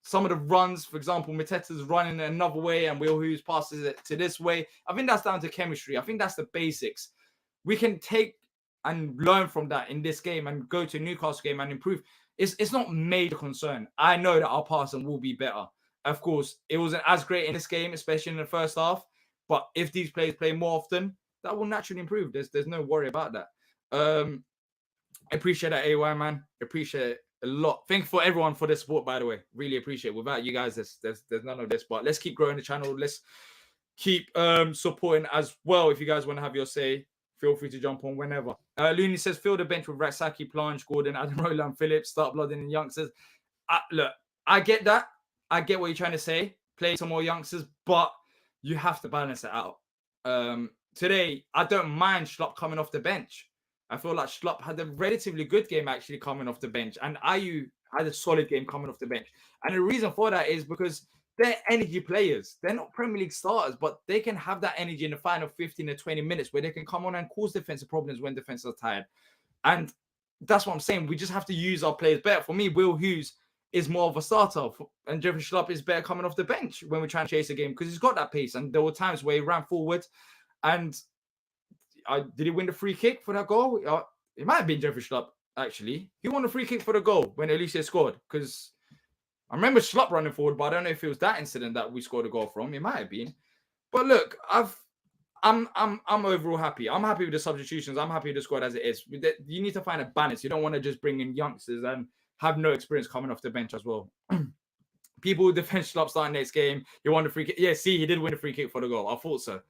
Some of the runs, for example, Mateta's running another way and Will Hughes passes it to this way. I think that's down to chemistry. I think that's the basics. We can take and learn from that in this game and go to Newcastle game and improve. It's not major concern. I know that our passing will be better. Of course, it wasn't as great in this game, especially in the first half. But if these players play more often, that will naturally improve. There's no worry about that. I appreciate that, AY, man. Appreciate it a lot. Thank you for everyone for the support, by the way. Really appreciate it. Without you guys, there's none of this. But let's keep growing the channel. Let's keep supporting as well. If you guys want to have your say, feel free to jump on whenever. Looney says, fill the bench with Raksaki, Plange, Gordon, Adam Roland, Phillips, start blooding in youngsters. Look, I get that. I get what you're trying to say. Play some more youngsters, but you have to balance it out. Today, I don't mind Schlupp coming off the bench. I feel like Schlupp had a relatively good game actually coming off the bench, and Ayew had a solid game coming off the bench. And the reason for that is because they're energy players. They're not Premier League starters, but they can have that energy in the final 15 to 20 minutes where they can come on and cause defensive problems when defenses are tired. And that's what I'm saying. We just have to use our players better. For me, Will Hughes is more of a starter, and Jeffrey Schlupp is better coming off the bench when we're trying to chase a game because he's got that pace. And there were times where he ran forward and did he win the free kick for that goal? It might have been Jeffrey Schlupp, actually. He won the free kick for the goal when Alicia scored. Because I remember Schlupp running forward, but I don't know if it was that incident that we scored a goal from. It might have been. But look, I'm overall happy. I'm happy with the substitutions. I'm happy with the squad as it is. You need to find a balance. You don't want to just bring in youngsters and have no experience coming off the bench as well. People who defend Schlupp starting next game, you won the free kick. Yeah, see, he did win the free kick for the goal. I thought so.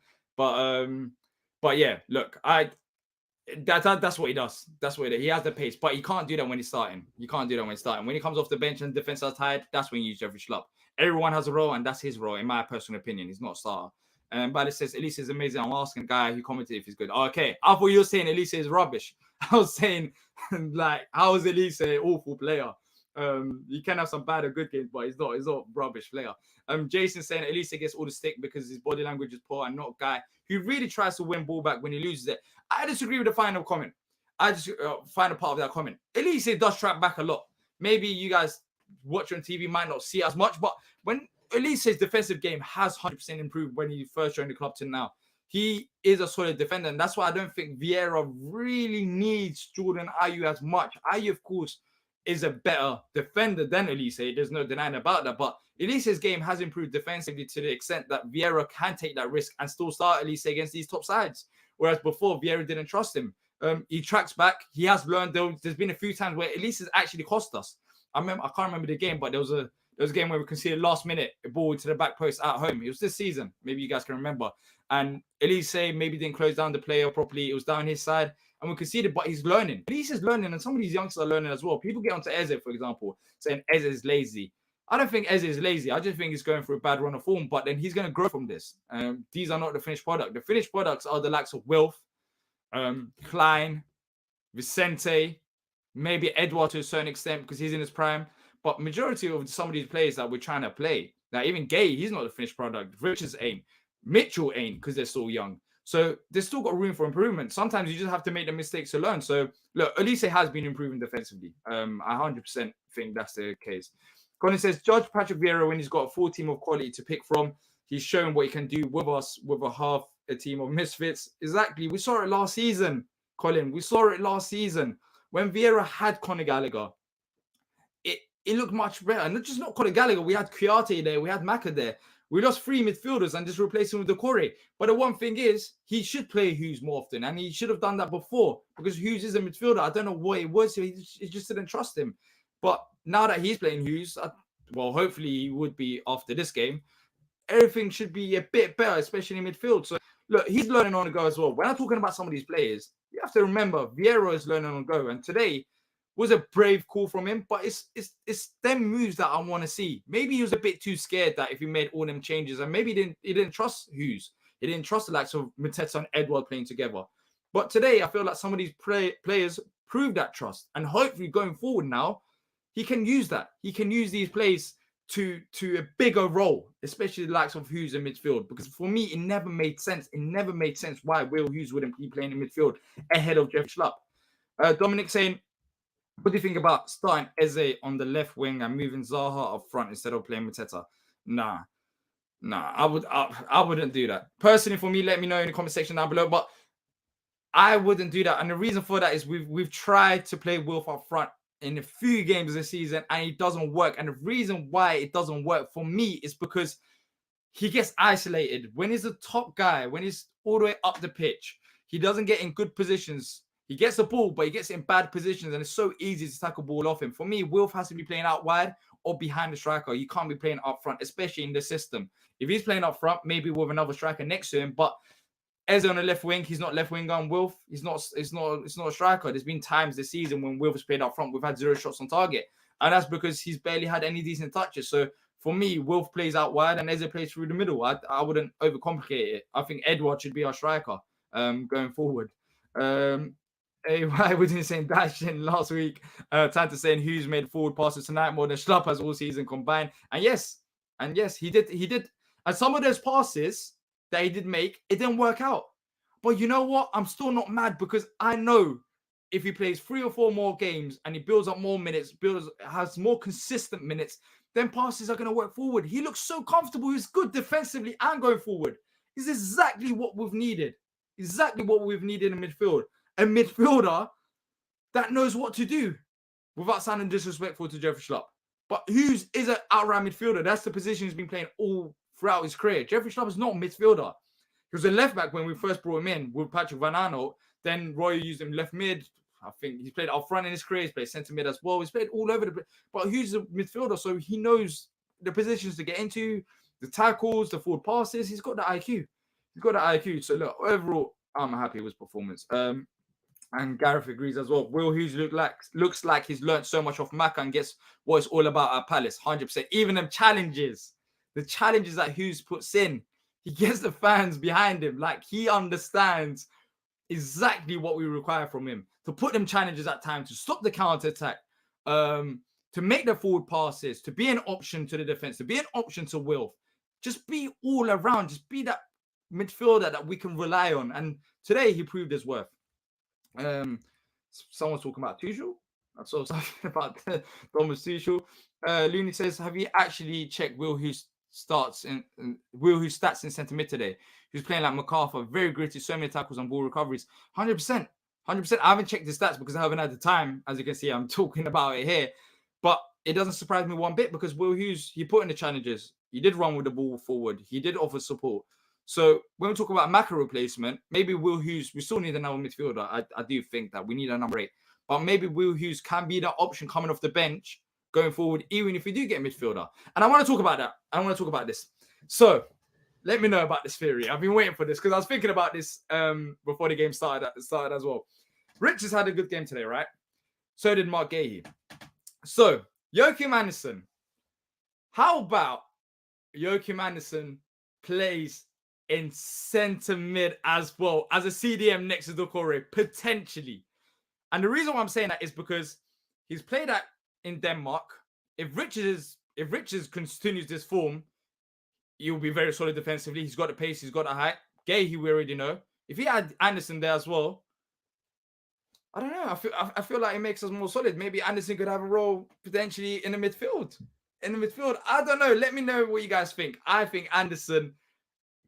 But yeah, look, that's what he does. That's what he has the pace, but he can't do that when he's starting. You can't do that when he's starting. When he comes off the bench and defense are tired, that's when you use Jeffrey Schlupp. Everyone has a role, and that's his role, in my personal opinion. He's not a starter. But it says Elise is amazing. I'm asking a guy who commented if he's good. Okay, I thought you were saying Elise is rubbish. I was saying, like, how is Elise an awful player? He can have some bad or good games, but he's not a rubbish player. Jason saying Elise gets all the stick because his body language is poor and not a guy who really tries to win ball back when he loses it. I disagree with the final comment. I just final part of that comment. Elise does track back a lot. Maybe you guys watching on TV might not see as much, but when Elise's defensive game has 100% improved when he first joined the club to now. he is a solid defender. And that's why I don't think Vieira really needs Jordan Ayew as much. Ayew, of course, is a better defender than Elise. There's no denying about that. But Elise's game has improved defensively to the extent that Vieira can take that risk and still start Elise against these top sides. Whereas before, Vieira didn't trust him. He tracks back. He has learned. There's been a few times where Elise has actually cost us. I can't remember the game, but there was a game where we conceded last minute a ball to the back post at home. It was this season. Maybe you guys can remember. And Elise maybe didn't close down the player properly. It was down his side. And we conceded, but he's learning. Elise is learning, and some of these youngsters are learning as well. People get onto Eze, for example, saying Eze is lazy. I don't think Eze is lazy. I just think he's going through a bad run of form, but then he's going to grow from this. These are not the finished product. The finished products are the likes of Wilf, Klein, Vicente, maybe Edward to a certain extent because he's in his prime. But majority of some of these players that we're trying to play, now even Gay, he's not the finished product. Richards ain't. Mitchell ain't because they're still young. So they've still got room for improvement. Sometimes you just have to make the mistakes to learn. So look, Elise has been improving defensively. I 100% think that's the case. Colin says, judge Patrick Vieira when he's got a full team of quality to pick from. He's shown what he can do with us with a team of misfits. Exactly. We saw it last season, Colin. We saw it last season. When Vieira had Conor Gallagher, it looked much better. And just not Conor Gallagher. We had Kouyaté there. We had Maka there. We lost 3 midfielders and just replaced him with Decore. But the one thing is, he should play Hughes more often. And he should have done that before because Hughes is a midfielder. I don't know what it was. He just didn't trust him. But now that he's playing Hughes, well, hopefully he would be after this game, everything should be a bit better, especially in midfield. So, look, he's learning on the go as well. When I'm talking about some of these players, you have to remember Vieira is learning on the go. And today was a brave call from him, but it's them moves that I want to see. Maybe he was a bit too scared that if he made all them changes, and maybe he didn't trust Hughes. He didn't trust the likes of Mateta and Edward playing together. But today, I feel like some of these players proved that trust. And hopefully going forward now, he can use that. He can use these plays to a bigger role, especially the likes of Hughes in midfield. Because for me, it never made sense. It never made sense why Will Hughes wouldn't be playing in midfield ahead of Jeff Schlupp. Dominic saying, what do you think about starting Eze on the left wing and moving Zaha up front instead of playing Mateta? Nah, I wouldn't do that. Personally, for me, let me know in the comment section down below. But I wouldn't do that. And the reason for that is we've tried to play Wilf up front in a few games this season and it doesn't work. And the reason why it doesn't work for me is because he gets isolated. When he's the top guy, when he's all the way up the pitch, he doesn't get in good positions. He gets the ball, but he gets in bad positions, and it's so easy to tackle ball off him. For me, Wilf has to be playing out wide or behind the striker. You can't be playing up front, especially in the system. If he's playing up front, maybe with another striker next to him, but Eze on the left wing, he's not left winger on Wilf. It's not a striker. There's been times this season when Wilf has played up front, we've had 0 shots on target, and that's because he's barely had any decent touches. So for me, Wilf plays out wide and Eze plays through the middle. I wouldn't overcomplicate it. I think Edward should be our striker going forward. Why was he saying dashing last week? Tanta saying Hughes made forward passes tonight more than Schlupp has all season combined. And yes, he did. And some of those passes that he did make, it didn't work out. But you know what? I'm still not mad because I know if he plays 3 or 4 more games and he builds up more minutes, has more consistent minutes, then passes are going to work forward. He looks so comfortable. He's good defensively and going forward. It's exactly what we've needed. Exactly what we've needed in midfield. A midfielder that knows what to do without sounding disrespectful to Jeffrey Schlupp. But Hughes is an outright midfielder. That's the position he's been playing all throughout his career. Jeffrey Schlupp is not a midfielder. He was a left back when we first brought him in with Patrick Van Aanholt. Then Roy used him left mid. I think he's played up front in his career. He's played centre mid as well. He's played all over the place. But Hughes is a midfielder, so he knows the positions to get into, the tackles, the forward passes. He's got the IQ. So look, overall, I'm happy with his performance. And Gareth agrees as well. Will Hughes looks like he's learned so much off Maka and gets what it's all about at Palace. 100%. Even them challenges, the challenges that Hughes puts in, he gets the fans behind him. Like he understands exactly what we require from him to put them challenges at times, to stop the counter attack, to make the forward passes, to be an option to the defense, to be an option to Wilf. Just be all around. Just be that midfielder that we can rely on. And today he proved his worth. Someone's talking about Tuchel. I saw something about Thomas Tuchel. Looney says, have you actually checked Will Hughes stats in centre mid today. He was playing like MacArthur, very gritty, so many tackles and ball recoveries. 100%. 100%. I haven't checked the stats because I haven't had the time. As you can see, I'm talking about it here. But it doesn't surprise me one bit because Will Hughes, he put in the challenges. He did run with the ball forward. He did offer support. So when we talk about Maka replacement, maybe Will Hughes, we still need another midfielder. I do think that we need a number 8. But maybe Will Hughes can be that option coming off the bench going forward, even if we do get a midfielder. And I want to talk about that. I want to talk about this. So let me know about this theory. I've been waiting for this because I was thinking about this before the game started as well. Richards had a good game today, right? So did Mark Gahey. So Joachim Andersen. How about Joachim Andersen plays in centre mid as well as a CDM next to Doucouré, potentially? And the reason why I'm saying that is because he's played that in Denmark. If Richards continues this form, he'll be very solid defensively. He's got the pace, he's got the height. Gahey, we already know. If he had Anderson there as well, I don't know. I feel like it makes us more solid. Maybe Anderson could have a role potentially in the midfield. I don't know. Let me know what you guys think. I think Anderson,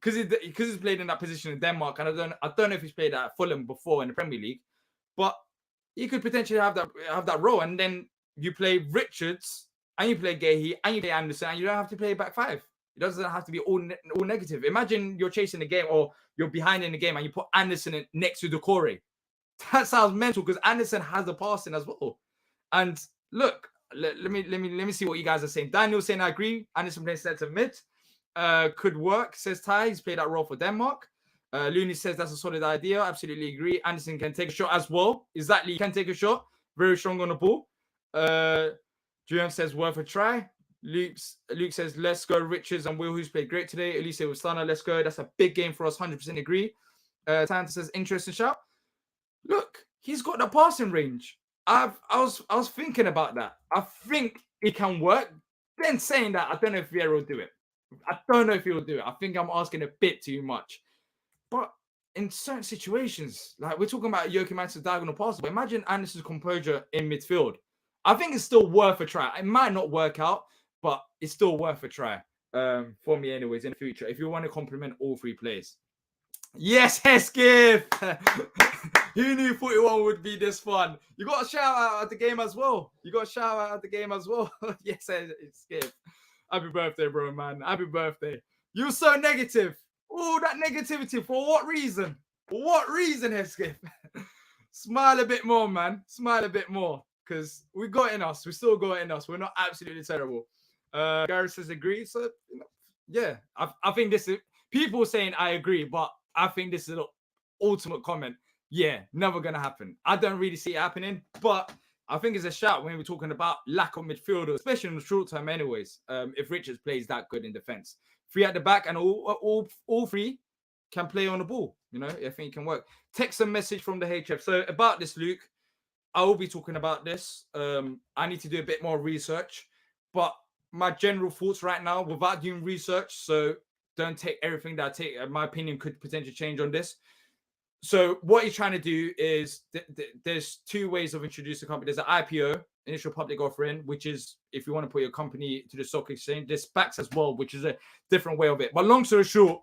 because he's played in that position in Denmark, and I don't know if he's played at Fulham before in the Premier League, but he could potentially have that role. And then you play Richards, and you play Gahey, and you play Anderson, and you don't have to play back 5. It doesn't have to be all negative. Imagine you're chasing the game or you're behind in the game, and you put Anderson next to Doucouré. That sounds mental because Anderson has the passing as well. And look, let me see what you guys are saying. Daniel's saying I agree. Anderson playing centre mid. Could work, says Ty. He's played that role for Denmark. Looney says that's a solid idea. Absolutely agree. Anderson can take a shot as well. Exactly, he can take a shot. Very strong on the ball. Julian says worth a try. Luke says let's go. Richards and Will, who's played great today. Elise with Stunner, let's go. That's a big game for us. 100% agree. Tanta says interesting shout. Look, he's got the passing range. I was thinking about that. I think it can work. Then saying that, I don't know if Vieira will do it. I don't know if he will do it. I think I'm asking a bit too much. But in certain situations, like we're talking about Joachim Andersen's diagonal passes, but imagine Anderson's composure in midfield. I think it's still worth a try. It might not work out, but it's still worth a try for me anyways in the future if you want to complement all 3 players. Yes, Hesketh! Who knew 41 would be this fun? You got a shout out at the game as well. Yes, Hesketh. Happy birthday, bro, man. Happy birthday. You're so negative. Oh, that negativity. For what reason? For what reason, Hesketh? Smile a bit more, man. Smile a bit more. Because we got in us. We still got in us. We're not absolutely terrible. Gareth says agree. So, yeah. I think this is... People saying I agree, but I think this is an ultimate comment. Yeah, never going to happen. I don't really see it happening, but I think it's a shout when we're talking about lack of midfielders, especially in the short term anyways, if Richards plays that good in defense. 3 at the back and all 3 can play on the ball. You know, I think it can work. Text a message from the HF. So about this, Luke, I will be talking about this. I need to do a bit more research, but my general thoughts right now without doing research, so don't take everything that I take. My opinion could potentially change on this. So what he's trying to do is there's 2 ways of introducing a company. There's an IPO, initial public offering, which is if you want to put your company to the stock exchange. There's SPACs as well, which is a different way of it. But long story short,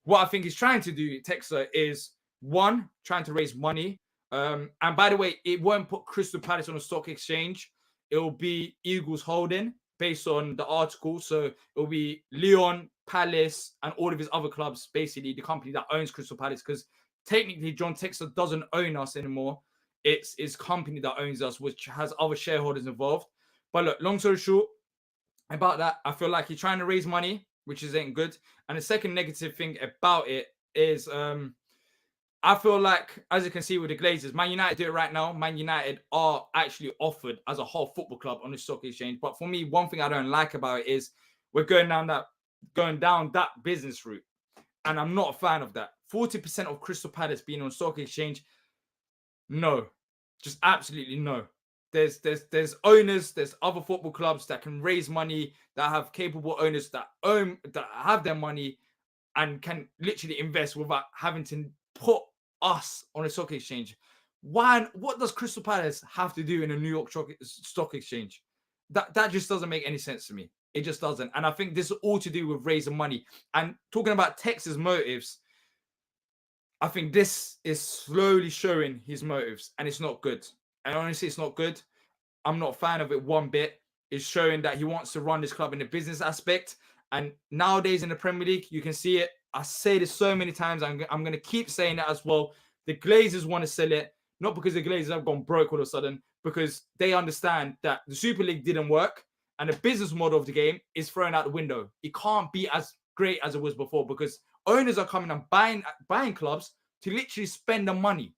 what I think he's trying to do, Texas, is 1, trying to raise money. And by the way, it won't put Crystal Palace on the stock exchange. It will be Eagles Holding based on the article. So it will be Lyon, Palace, and all of his other clubs, basically the company that owns Crystal Palace, because technically John Textor doesn't own us anymore. It's his company that owns us, which has other shareholders involved. But look, long story short about that, I feel like he's trying to raise money, which isn't good. And the second negative thing about it is I feel like, as you can see with the Glazers, Man United do it right now. Man United are actually offered as a whole football club on the stock exchange. But for me, one thing I don't like about it is we're going down that business route. And I'm not a fan of that. 40% of Crystal Palace being on stock exchange, no. Just absolutely no. There's owners, there's other football clubs that can raise money, that have capable owners that have their money and can literally invest without having to put us on a stock exchange. What does Crystal Palace have to do in a New York stock exchange? That just doesn't make any sense to me. It just doesn't. And I think this is all to do with raising money. And talking about Tex's motives, I think this is slowly showing his motives, and it's not good. And honestly, it's not good. I'm not a fan of it one bit. It's showing that he wants to run this club in the business aspect. And nowadays in the Premier League, you can see it. I say this so many times. I'm going to keep saying it as well. The Glazers want to sell it, not because the Glazers have gone broke all of a sudden, because they understand that the Super League didn't work and the business model of the game is thrown out the window. It can't be as great as it was before because owners are coming and buying clubs to literally spend the money,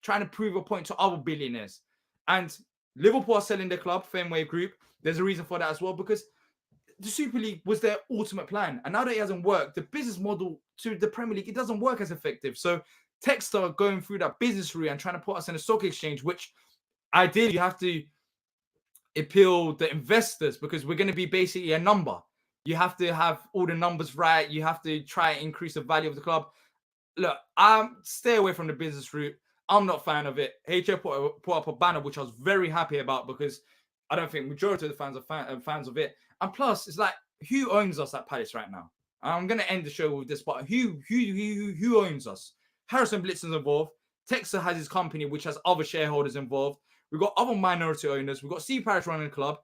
trying to prove a point to other billionaires. And Liverpool are selling their club, Fenway Group. There's a reason for that as well, because the Super League was their ultimate plan. And now that it hasn't worked, the business model to the Premier League, it doesn't work as effective. So Textor going through that business route and trying to put us in a stock exchange, which ideally you have to appeal the investors because we're going to be basically a number. You have to have all the numbers right. You have to try and increase the value of the club. Look, stay away from the business route. I'm not a fan of it. HO put up a banner, which I was very happy about because I don't think majority of the fans are fans of it. And plus, it's like, who owns us at Palace right now? I'm going to end the show with this, but who owns us? Harrison Blitzer's involved. Texas has his company, which has other shareholders involved. We've got other minority owners. We've got Steve Parish running the club.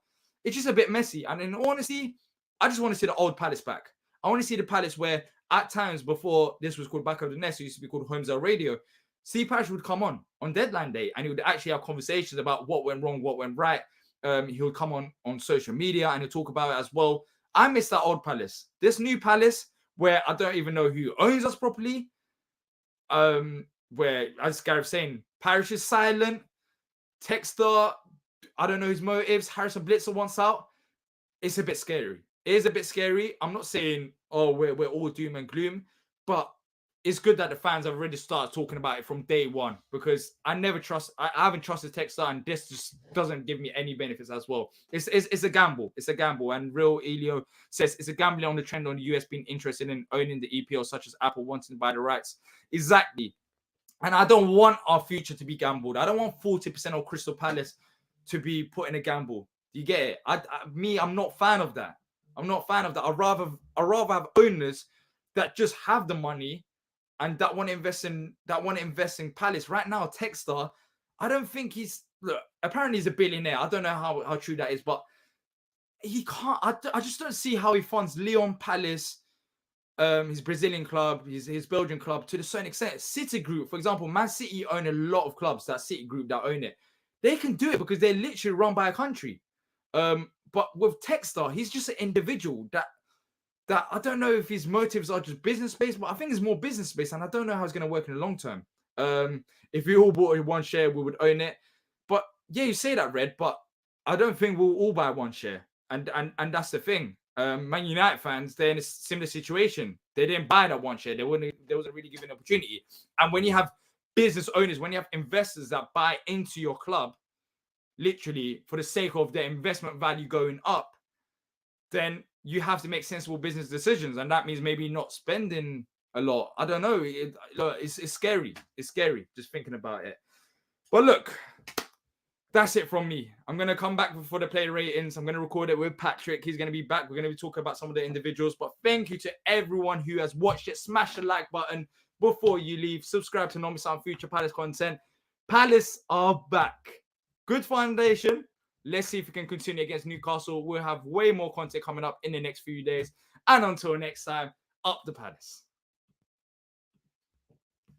It's just a bit messy. And in honesty, I just want to see the old Palace back. I want to see the Palace where at times before this was called Back of the Nest, it used to be called Holmes Radio. Steve Parish would come on deadline day and he would actually have conversations about what went wrong, what went right. He would come on social media and he'll talk about it as well. I miss that old Palace. This new Palace where I don't even know who owns us properly. Where, as Gareth's saying, Parish is silent. Textor, I don't know his motives. Harrison Blitzer wants out. It's a bit scary. It is a bit scary. I'm not saying, oh, we're all doom and gloom, but it's good that the fans have already started talking about it from day one because I haven't trusted Textor, and this just doesn't give me any benefits as well. It's a gamble. It's a gamble. And Real Elio says it's a gambling on the trend on the US being interested in owning the EPL, such as Apple wanting to buy the rights. Exactly. And I don't want our future to be gambled. I don't want 40% of Crystal Palace to be put in a gamble. Do you get it? I'm not a fan of that. I'm not a fan of that. I'd rather have owners that just have the money and that want to invest in Palace. Right now, Textor, I don't think apparently he's a billionaire. I don't know how true that is, but he can't. I just don't see how he funds Lyon Palace, his Brazilian club, his Belgian club to a certain extent. City Group, for example, Man City own a lot of clubs. That City Group that own it, they can do it because they're literally run by a country. But with Textor, he's just an individual that I don't know if his motives are just business-based, but I think it's more business-based, and I don't know how it's going to work in the long term. If we all bought one share, we would own it. But yeah, you say that, Red, but I don't think we'll all buy one share. And that's the thing. Man United fans, they're in a similar situation. They didn't buy that one share. They wasn't really given an opportunity. And when you have business owners, when you have investors that buy into your club, literally for the sake of their investment value going up, then you have to make sensible business decisions. And that means maybe not spending a lot. I don't know. It's scary. It's scary just thinking about it. But look, that's it from me. I'm going to come back for the player ratings. I'm going to record it with Patrick. He's going to be back. We're going to be talking about some of the individuals. But thank you to everyone who has watched it. Smash the like button before you leave. Subscribe to Nomi Sound future Palace content. Palace are back. Good foundation. Let's see if we can continue against Newcastle. We'll have way more content coming up in the next few days. And until next time, up the Palace.